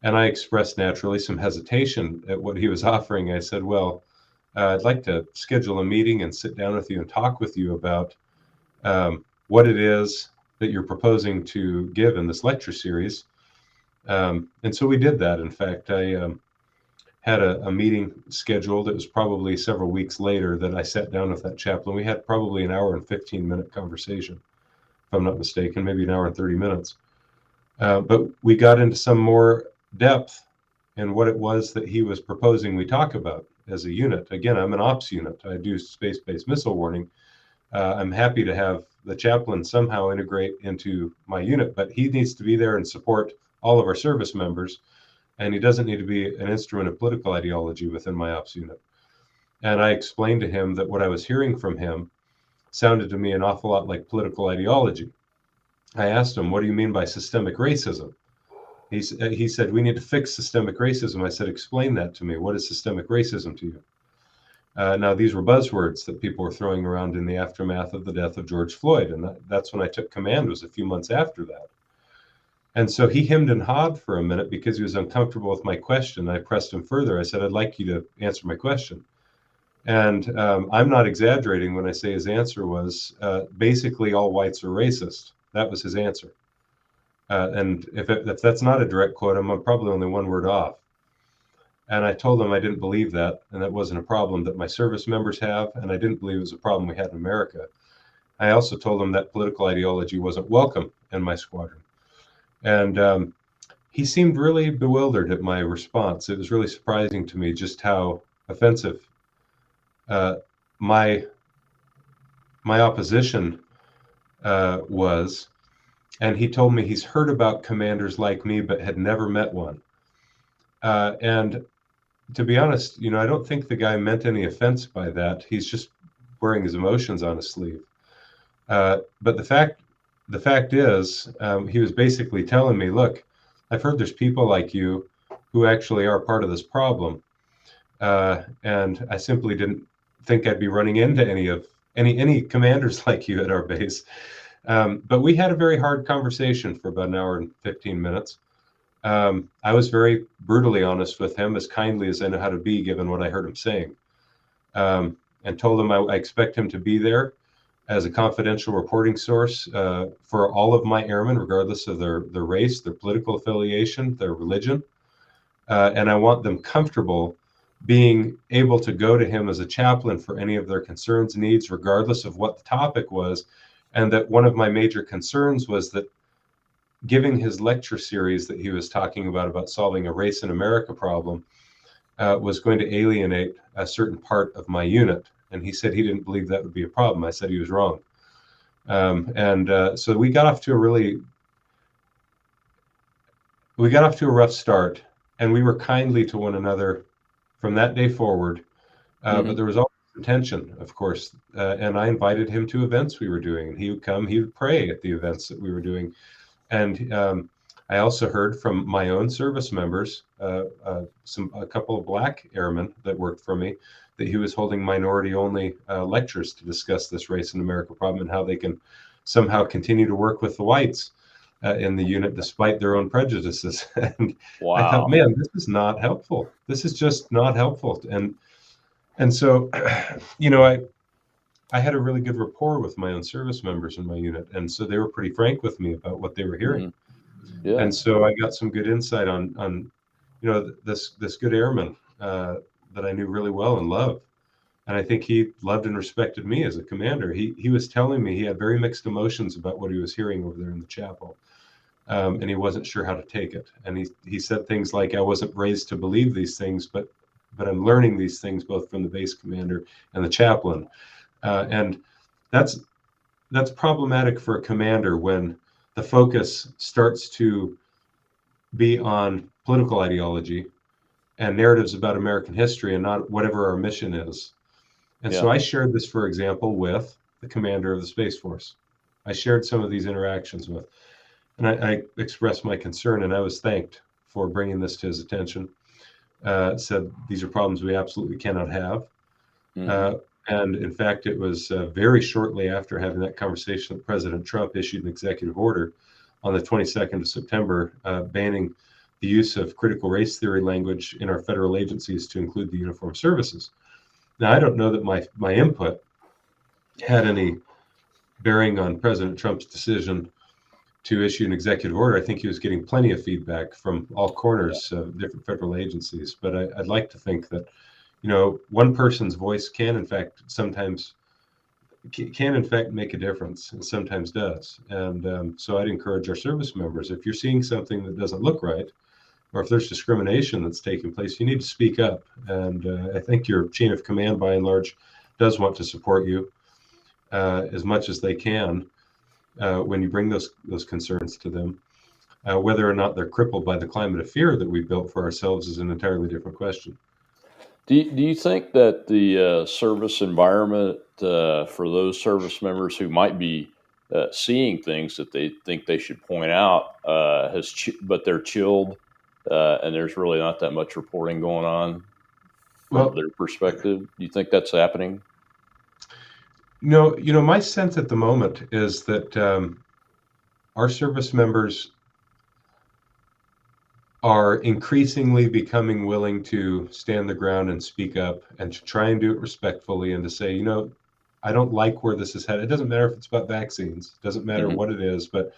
And I expressed naturally some hesitation at what he was offering. I said, well, I'd like to schedule a meeting and sit down with you and talk with you about what it is that you're proposing to give in this lecture series. And so we did that. In fact, I had a meeting scheduled. It was probably several weeks later that I sat down with that chaplain. We had probably an hour and 15-minute conversation, if I'm not mistaken, maybe an hour and 30 minutes. But we got into some more depth in what it was that he was proposing we talk about as a unit. Again, I'm an ops unit. I do space-based missile warning. I'm happy to have the chaplain somehow integrate into my unit, but he needs to be there and support all of our service members, and he doesn't need to be an instrument of political ideology within my ops unit. And I explained to him that what I was hearing from him sounded to me an awful lot like political ideology. I asked him, what do you mean by systemic racism? He said, we need to fix systemic racism. I said, explain that to me. What is systemic racism to you? Now, these were buzzwords that people were throwing around in the aftermath of the death of George Floyd. And that's when I took command, was a few months after that. And so he hemmed and hawed for a minute because he was uncomfortable with my question. I pressed him further. I said, I'd like you to answer my question. And I'm not exaggerating when I say his answer was basically all whites are racist. That was his answer. And if that's not a direct quote, I'm probably only one word off. And I told him I didn't believe that, and that wasn't a problem that my service members have, and I didn't believe it was a problem we had in America. I also told him that political ideology wasn't welcome in my squadron. And he seemed really bewildered at my response. It was really surprising to me just how offensive my opposition was. And he told me he's heard about commanders like me, but had never met one. And to be honest, I don't think the guy meant any offense by that. He's just wearing his emotions on his sleeve. But the fact is, he was basically telling me, look, I've heard there's people like you who actually are part of this problem. And I simply didn't think I'd be running into any commanders like you at our base. But we had a very hard conversation for about an hour and 15 minutes. I was very brutally honest with him, as kindly as I know how to be, given what I heard him saying, and told him I expect him to be there as a confidential reporting source for all of my airmen, regardless of their race, their political affiliation, their religion. And I want them comfortable being able to go to him as a chaplain for any of their concerns, needs, regardless of what the topic was. And that one of my major concerns was that giving his lecture series that he was talking about solving a race in America problem, was going to alienate a certain part of my unit. And he said he didn't believe that would be a problem. I said he was wrong. So we got off to a rough start, and we were kindly to one another from that day forward. But there was always some tension, of course. And I invited him to events we were doing, and he would come, he would pray at the events that we were doing. And I also heard from my own service members, a couple of black airmen that worked for me, that he was holding minority-only lectures to discuss this race in America problem and how they can somehow continue to work with the whites in the unit despite their own prejudices. And Wow. I thought, man, this is not helpful. This is just not helpful. And so, I had a really good rapport with my own service members in my unit, and so they were pretty frank with me about what they were hearing. Yeah. And so I got some good insight on this good airman that I knew really well and loved. And I think he loved and respected me as a commander. He was telling me he had very mixed emotions about what he was hearing over there in the chapel. And he wasn't sure how to take it. And he said things like, I wasn't raised to believe these things, but I'm learning these things both from the base commander and the chaplain. And that's problematic for a commander when the focus starts to be on political ideology and narratives about American history and not whatever our mission is. And so I shared this, for example, with the commander of the Space Force. I shared some of these interactions with, and I expressed my concern, and I was thanked for bringing this to his attention. Said these are problems we absolutely cannot have. And in fact, it was very shortly after having that conversation that President Trump issued an executive order on the 22nd of September, banning the use of critical race theory language in our federal agencies to include the uniformed services. Now, I don't know that my input had any bearing on President Trump's decision to issue an executive order. I think he was getting plenty of feedback from all corners of different federal agencies. But I'd like to think that, one person's voice can in fact make a difference, and sometimes does. And so I'd encourage our service members, if you're seeing something that doesn't look right, or if there's discrimination that's taking place, you need to speak up. And I think your chain of command, by and large, does want to support you as much as they can when you bring those concerns to them. Whether or not they're crippled by the climate of fear that we built for ourselves is an entirely different question. Do you think that the service environment for those service members who might be seeing things that they think they should point out but they're chilled and there's really not that much reporting going on from their perspective? Do you think that's happening? No, my sense at the moment is that our service members are increasingly becoming willing to stand the ground and speak up and to try and do it respectfully and to say, I don't like where this is headed. It doesn't matter if it's about vaccines. It doesn't matter what it is. But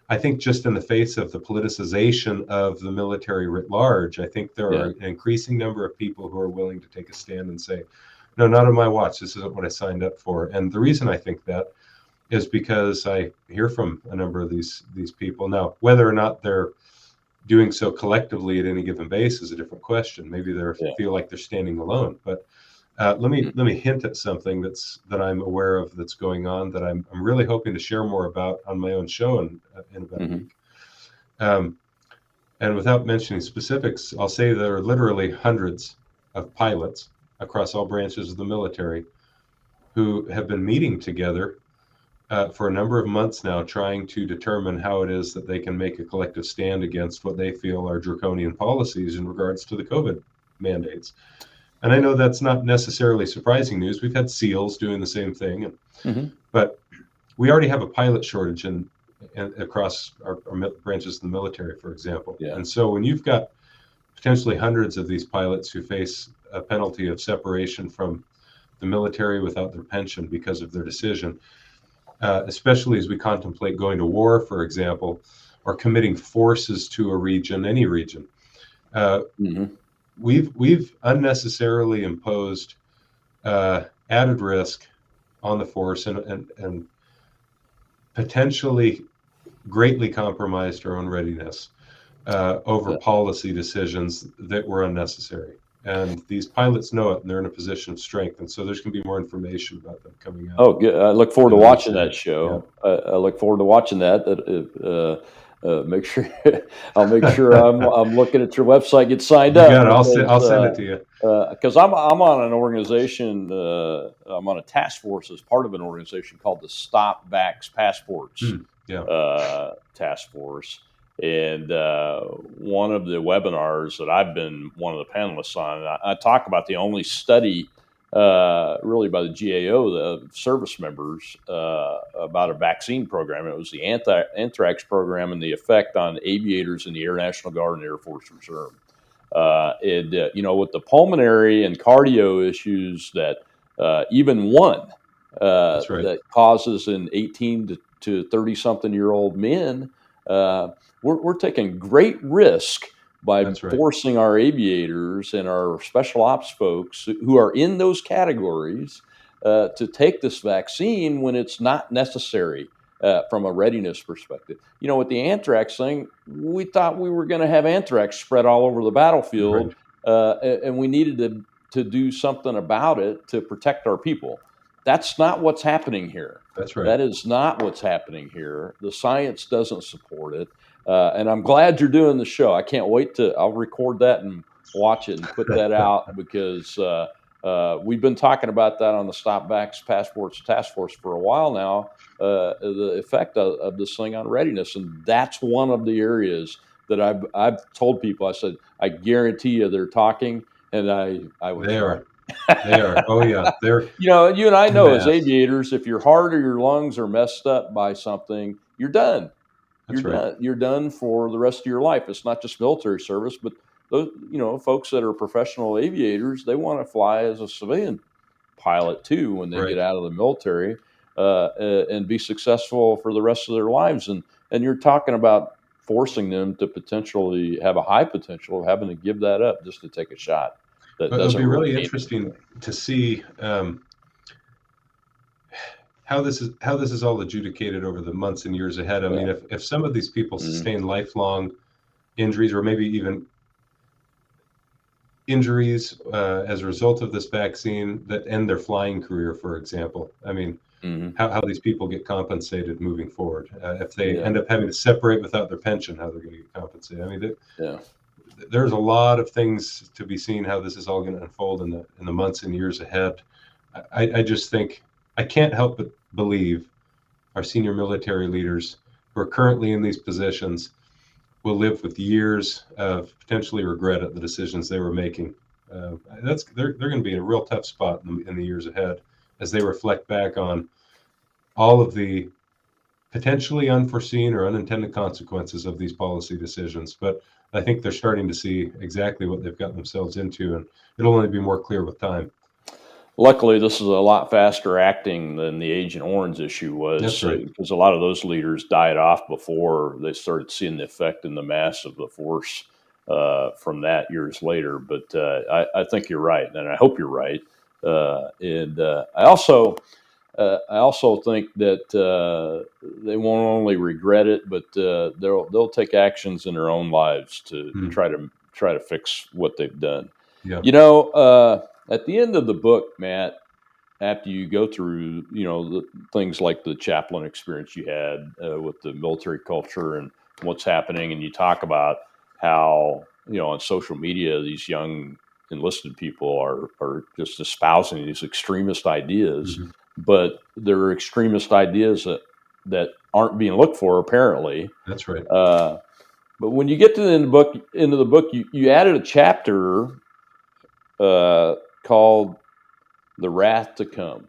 I think just in the face of the politicization of the military writ large, I think there are an increasing number of people who are willing to take a stand and say, no, not on my watch. This isn't what I signed up for. And the reason I think that is because I hear from a number of these people. Now, whether or not they're doing so collectively at any given base is a different question. Maybe they feel like they're standing alone. But let me hint at something that I'm aware of that's going on that I'm really hoping to share more about on my own show in about a week. And without mentioning specifics, I'll say there are literally hundreds of pilots across all branches of the military who have been meeting together for a number of months now, trying to determine how it is that they can make a collective stand against what they feel are draconian policies in regards to the COVID mandates. And I know that's not necessarily surprising news. We've had SEALs doing the same thing, but we already have a pilot shortage in across our branches of the military, for example. Yeah. And so when you've got potentially hundreds of these pilots who face a penalty of separation from the military without their pension because of their decision, especially as we contemplate going to war, for example, or committing forces to a region, any region, we've unnecessarily imposed added risk on the force and potentially greatly compromised our own readiness over policy decisions that were unnecessary. And these pilots know it, and they're in a position of strength. And so there's going to be more information about them coming out. Oh, good. I look forward to watching that show. Yeah. I look forward to watching that. Make sure I'll make sure I'm looking at your website, get signed up. Got it. I'll send it to you. Because I'm on an organization. I'm on a task force as part of an organization called the Stop Vax Passports task force. And one of the webinars that I've been one of the panelists on, I talk about the only study really by the GAO, the service members, about a vaccine program. It was the anthrax program and the effect on aviators in the Air National Guard and Air Force Reserve. With the pulmonary and cardio issues that even one that causes in 18 to 30-something-year-old men, we're taking great risk by forcing our aviators and our special ops folks who are in those categories to take this vaccine when it's not necessary from a readiness perspective. With the anthrax thing, we thought we were going to have anthrax spread all over the battlefield, and we needed to do something about it to protect our people. That's not what's happening here. That's right. That is not what's happening here. The science doesn't support it. And I'm glad you're doing the show. I can't wait I'll record that and watch it and put that out because we've been talking about that on the Stop Vax Passports Task Force for a while now, the effect of this thing on readiness. And that's one of the areas that I've told people. I said, I guarantee you they're talking, and I was They right. are. They are. Oh, yeah. They're. You and I know as aviators, if your heart or your lungs are messed up by something, you're done. You're done for the rest of your life. It's not just military service, but those, folks that are professional aviators, they want to fly as a civilian pilot too when they get out of the military and be successful for the rest of their lives. And you're talking about forcing them to potentially have a high potential of having to give that up just to take a shot. It'll be really interesting to see how this is all adjudicated over the months and years ahead. I mean, if some of these people sustain lifelong injuries or maybe even injuries as a result of this vaccine that end their flying career, for example, I mean, how these people get compensated moving forward. If they end up having to separate without their pension, how they're going to get compensated. I mean, there's a lot of things to be seen how this is all going to unfold in the months and years ahead. I just think I can't help but believe our senior military leaders who are currently in these positions will live with years of potentially regret at the decisions they were making. They're going to be in a real tough spot in the years ahead as they reflect back on all of the potentially unforeseen or unintended consequences of these policy decisions. But I think they're starting to see exactly what they've gotten themselves into, and it'll only be more clear with time. Luckily, this is a lot faster acting than the Agent Orange issue was. That's right. Because a lot of those leaders died off before they started seeing the effect in the mass of the force from that years later. But I think you're right, and I hope you're right. I also think that they won't only regret it, but they'll take actions in their own lives to try to fix what they've done. Yeah. At the end of the book, Matt, after you go through, the things like the chaplain experience you had with the military culture and what's happening, and you talk about how, on social media, these young enlisted people are just espousing these extremist ideas, but they're extremist ideas that aren't being looked for, apparently. That's right. But when you get to the end of the book, you added a chapter called "The Wrath to Come."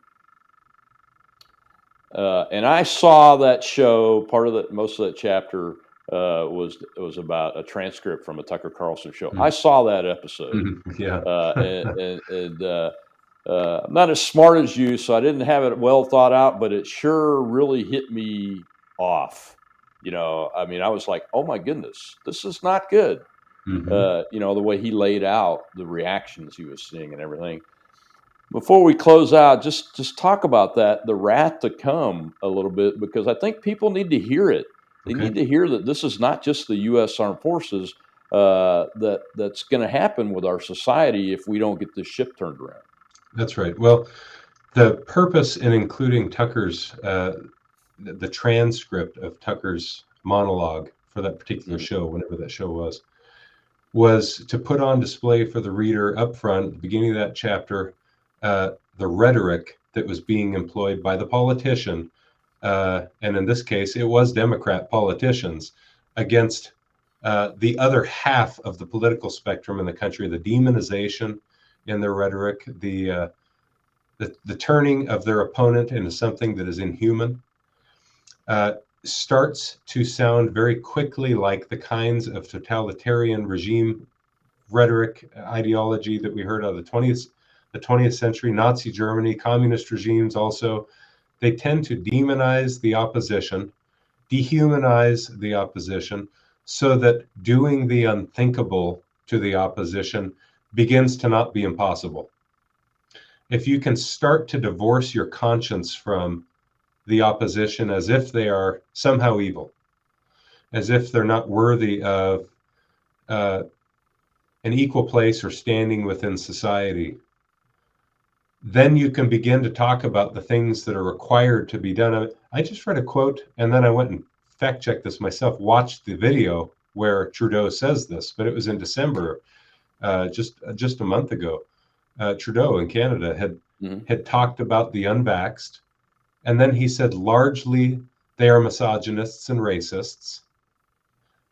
And I saw that show. Part of that, most of that chapter was about a transcript from a Tucker Carlson show. I saw that episode, Yeah. I'm not as smart as you, so I didn't have it well thought out, but it sure really hit me off. I mean, I was like, oh my goodness, this is not good. The way he laid out the reactions he was seeing and everything. Before we close out, just talk about that, the wrath to come a little bit, because I think people need to hear it. They need to hear that this is not just the U.S. Armed Forces that's going to happen with our society if we don't get this ship turned around. That's right. Well, the purpose in including Tucker's, the transcript of Tucker's monologue for that particular show, whenever that show was to put on display for the reader up front, at the beginning of that chapter, the rhetoric that was being employed by the politician, and in this case, it was Democrat politicians, against the other half of the political spectrum in the country, the demonization in their rhetoric, the turning of their opponent into something that is inhuman, starts to sound very quickly like the kinds of totalitarian regime rhetoric, ideology that we heard out of the 20th century, Nazi Germany, communist regimes also. They tend to demonize the opposition, dehumanize the opposition, so that doing the unthinkable to the opposition begins to not be impossible. If you can start to divorce your conscience from the opposition as if they are somehow evil, as if they're not worthy of an equal place or standing within society, then you can begin to talk about the things that are required to be done. I just read a quote, and then I went and fact-checked this myself, watched the video where Trudeau says this, but it was in December, just a month ago. Trudeau in Canada had talked about the unvaxxed, and then he said largely they are misogynists and racists,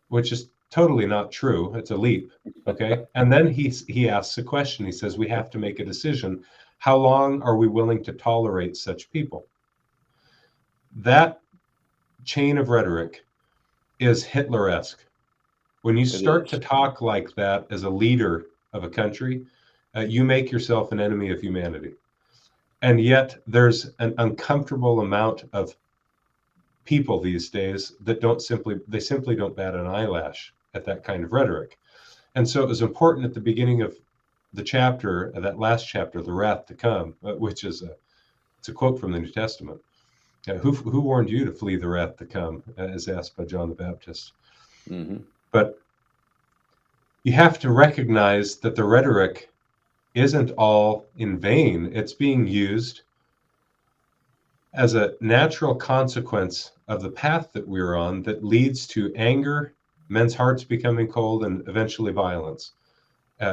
which is totally not true. It's a leap, okay? And then he asks a question. He says, we have to make a decision. How long are we willing to tolerate such people? That chain of rhetoric is Hitler-esque. When you start to talk like that as a leader of a country, you make yourself an enemy of humanity. And yet there's an uncomfortable amount of people these days that simply don't bat an eyelash at that kind of rhetoric. And so it was important at the beginning of the chapter, that last chapter, the wrath to come, which is it's a quote from the New Testament. Who warned you to flee the wrath to come, as asked by John the Baptist. But you have to recognize that the rhetoric isn't all in vain. It's being used as a natural consequence of the path that we're on that leads to anger, men's hearts becoming cold, and eventually violence.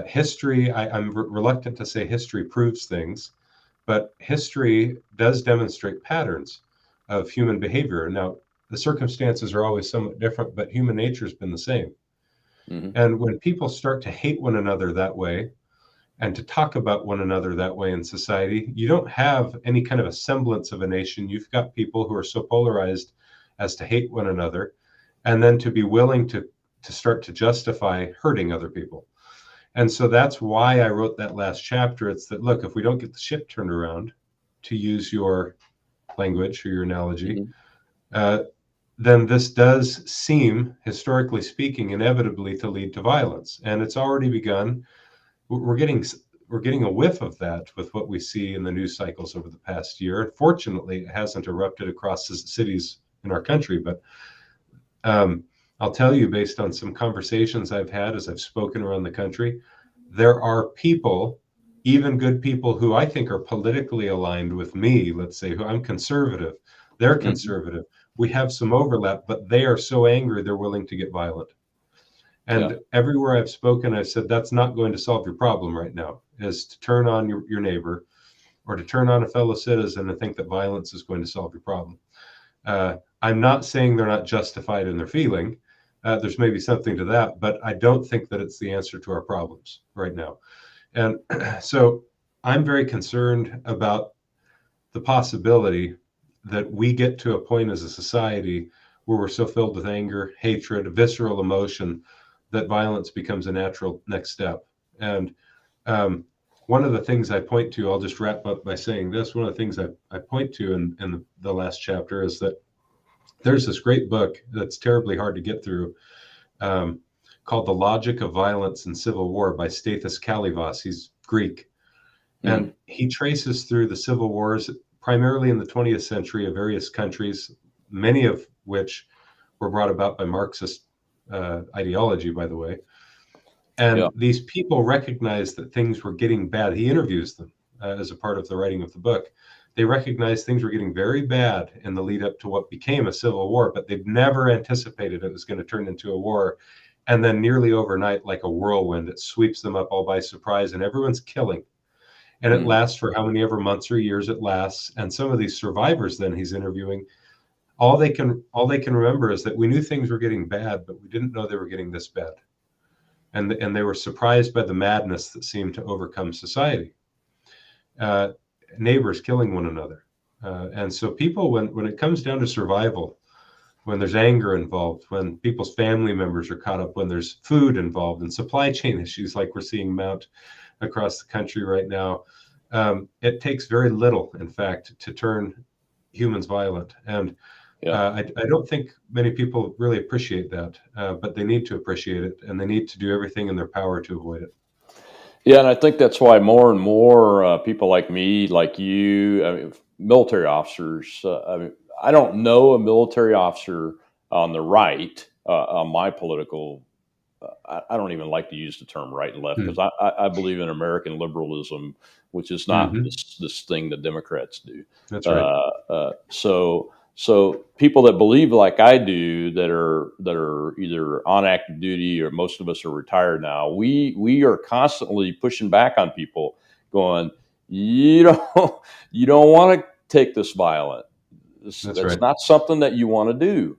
History, I'm reluctant to say history proves things, but history does demonstrate patterns of human behavior. Now, the circumstances are always somewhat different, but human nature has been the same. And when people start to hate one another that way, and to talk about one another that way in society, you don't have any kind of a semblance of a nation. You've got people who are so polarized as to hate one another, and then to be willing to start to justify hurting other people. And so that's why I wrote that last chapter. It's that, look, if we don't get the ship turned around, to use your language or your analogy, then this does seem, historically speaking, inevitably to lead to violence. And it's already begun. We're getting a whiff of that with what we see in the news cycles over the past year. Fortunately, it hasn't erupted across the cities in our country, but I'll tell you, based on some conversations I've had as I've spoken around the country, there are people, even good people who I think are politically aligned with me, let's say, who I'm conservative, they're conservative. We have some overlap, but they are so angry they're willing to get violent. And everywhere I've spoken, I've said that's not going to solve your problem right now, is to turn on your neighbor or to turn on a fellow citizen and think that violence is going to solve your problem. I'm not saying they're not justified in their feeling. There's maybe something to that, but I don't think that it's the answer to our problems right now. And so I'm very concerned about the possibility that we get to a point as a society where we're so filled with anger, hatred, visceral emotion, that violence becomes a natural next step. And one of the things I point to, I'll just wrap up by saying this. One of the things I point to in the last chapter is that there's this great book that's terribly hard to get through, called The Logic of Violence and Civil War by Stathas Calivos. He's Greek. And he traces through the civil wars, primarily in the 20th century, of various countries, many of which were brought about by Marxist ideology, by the way. And these people recognized that things were getting bad. He interviews them as a part of the writing of the book. They recognized things were getting very bad in the lead up to what became a civil war, but they'd never anticipated it was going to turn into a war. And then nearly overnight, like a whirlwind, it sweeps them up all by surprise, and everyone's killing. And it lasts for how many ever months or years it lasts. And some of these survivors then he's interviewing, all they can remember is that we knew things were getting bad, but we didn't know they were getting this bad. And they were surprised by the madness that seemed to overcome society. Neighbors killing one another. And so people, when it comes down to survival, when there's anger involved, when people's family members are caught up, when there's food involved and supply chain issues like we're seeing mount across the country right now, it takes very little, in fact, to turn humans violent. And I don't think many people really appreciate that, but they need to appreciate it, and they need to do everything in their power to avoid it. Yeah, and I think that's why more and more people like me, like you, I mean, military officers. I don't know a military officer on the right, on my political. I don't even like to use the term right and left, because I believe in American liberalism, which is not this thing that Democrats do. That's right. So people that believe like I do, that are either on active duty, or most of us are retired now, we are constantly pushing back on people, going, you don't want to take this violent. That's right. not something that you want to do.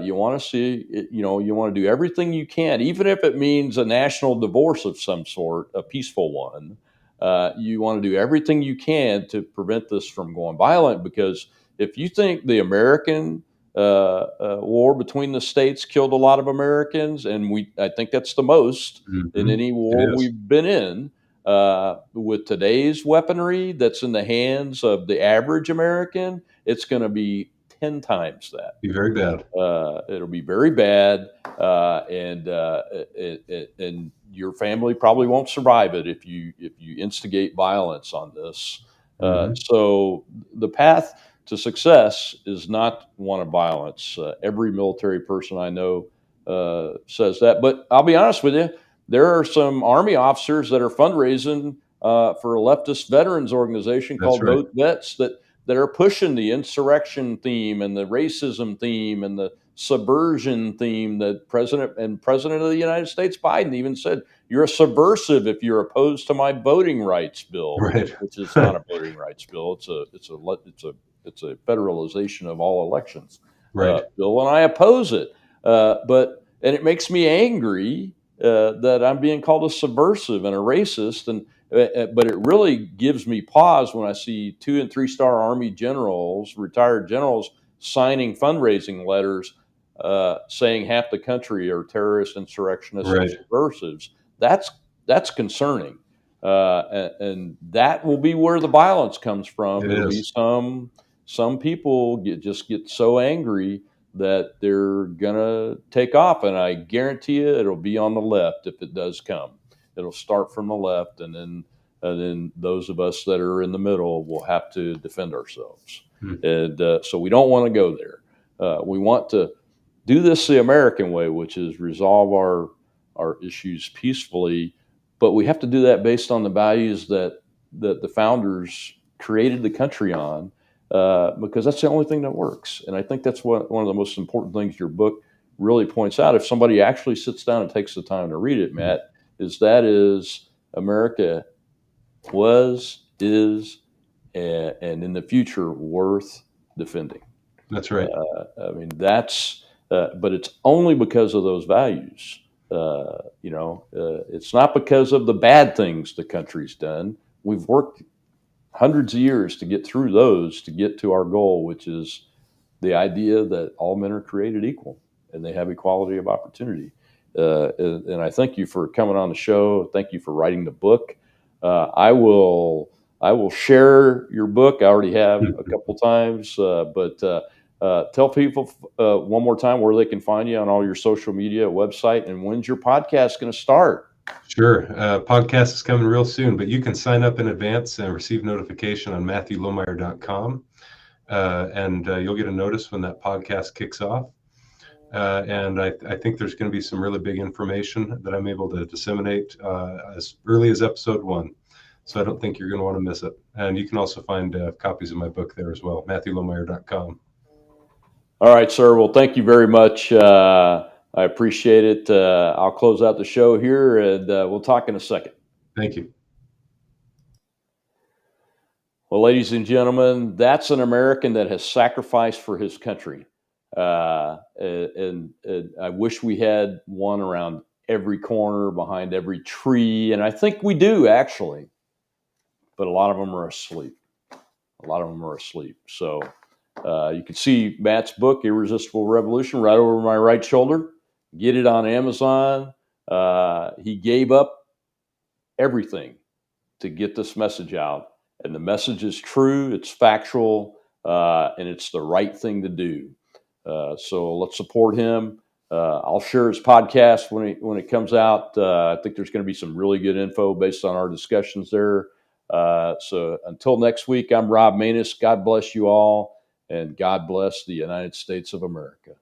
You want to see it, you want to do everything you can, even if it means a national divorce of some sort, a peaceful one. You want to do everything you can to prevent this from going violent, because if you think the American war between the states killed a lot of Americans, and I think that's the most in any war we've been in, with today's weaponry that's in the hands of the average American, it's going to be 10 times that. Be very bad. It'll be very bad, and your family probably won't survive it if you instigate violence on this. So the path to success is not one of violence. Every military person I know says that. But I'll be honest with you, there are some Army officers that are fundraising for a leftist veterans organization called Vote Vets that are pushing the insurrection theme and the racism theme and the subversion theme. That President of the United States Biden even said, "You're a subversive if you're opposed to my voting rights bill," which is not a voting rights bill. It's a federalization of all elections bill, and I oppose it. And it makes me angry that I'm being called a subversive and a racist, but it really gives me pause when I see 2- and 3-star Army generals, retired generals, signing fundraising letters saying half the country are terrorists, insurrectionists, and subversives. That's concerning, and that will be where the violence comes from. It'll be some people get so angry that they're gonna take off, and I guarantee you it'll be on the left if it does come. It'll start from the left, and then those of us that are in the middle will have to defend ourselves. And so we don't want to go there. We want to do this the American way, which is resolve our issues peacefully, but we have to do that based on the values that the founders created the country on, because that's the only thing that works. And I think that's one of the most important things your book really points out. If somebody actually sits down and takes the time to read it, Matt, is America was, is, and in the future worth defending. That's right. But it's only because of those values. It's not because of the bad things the country's done. We've worked hundreds of years to get through those to get to our goal, which is the idea that all men are created equal and they have equality of opportunity. And I thank you for coming on the show. Thank you for writing the book. I will share your book. I already have a couple times, but tell people one more time where they can find you on all your social media, website, and when's your podcast going to start? Sure. Podcast is coming real soon, but you can sign up in advance and receive notification on MatthewLohmeier.com. And you'll get a notice when that podcast kicks off. And I think there's going to be some really big information that I'm able to disseminate as early as episode 1. So I don't think you're going to want to miss it. And you can also find copies of my book there as well, MatthewLohmeier.com. All right, sir. Well, thank you very much. I appreciate it. I'll close out the show here, and we'll talk in a second. Thank you. Well, ladies and gentlemen, that's an American that has sacrificed for his country. And I wish we had one around every corner, behind every tree. And I think we do, actually. But a lot of them are asleep. So you can see Matt's book, Irresistible Revolution, right over my right shoulder. Get it on Amazon. He gave up everything to get this message out. And the message is true, it's factual, and it's the right thing to do. So let's support him. I'll share his podcast when it comes out. I think there's going to be some really good info based on our discussions there. So until next week, I'm Rob Maness. God bless you all, and God bless the United States of America.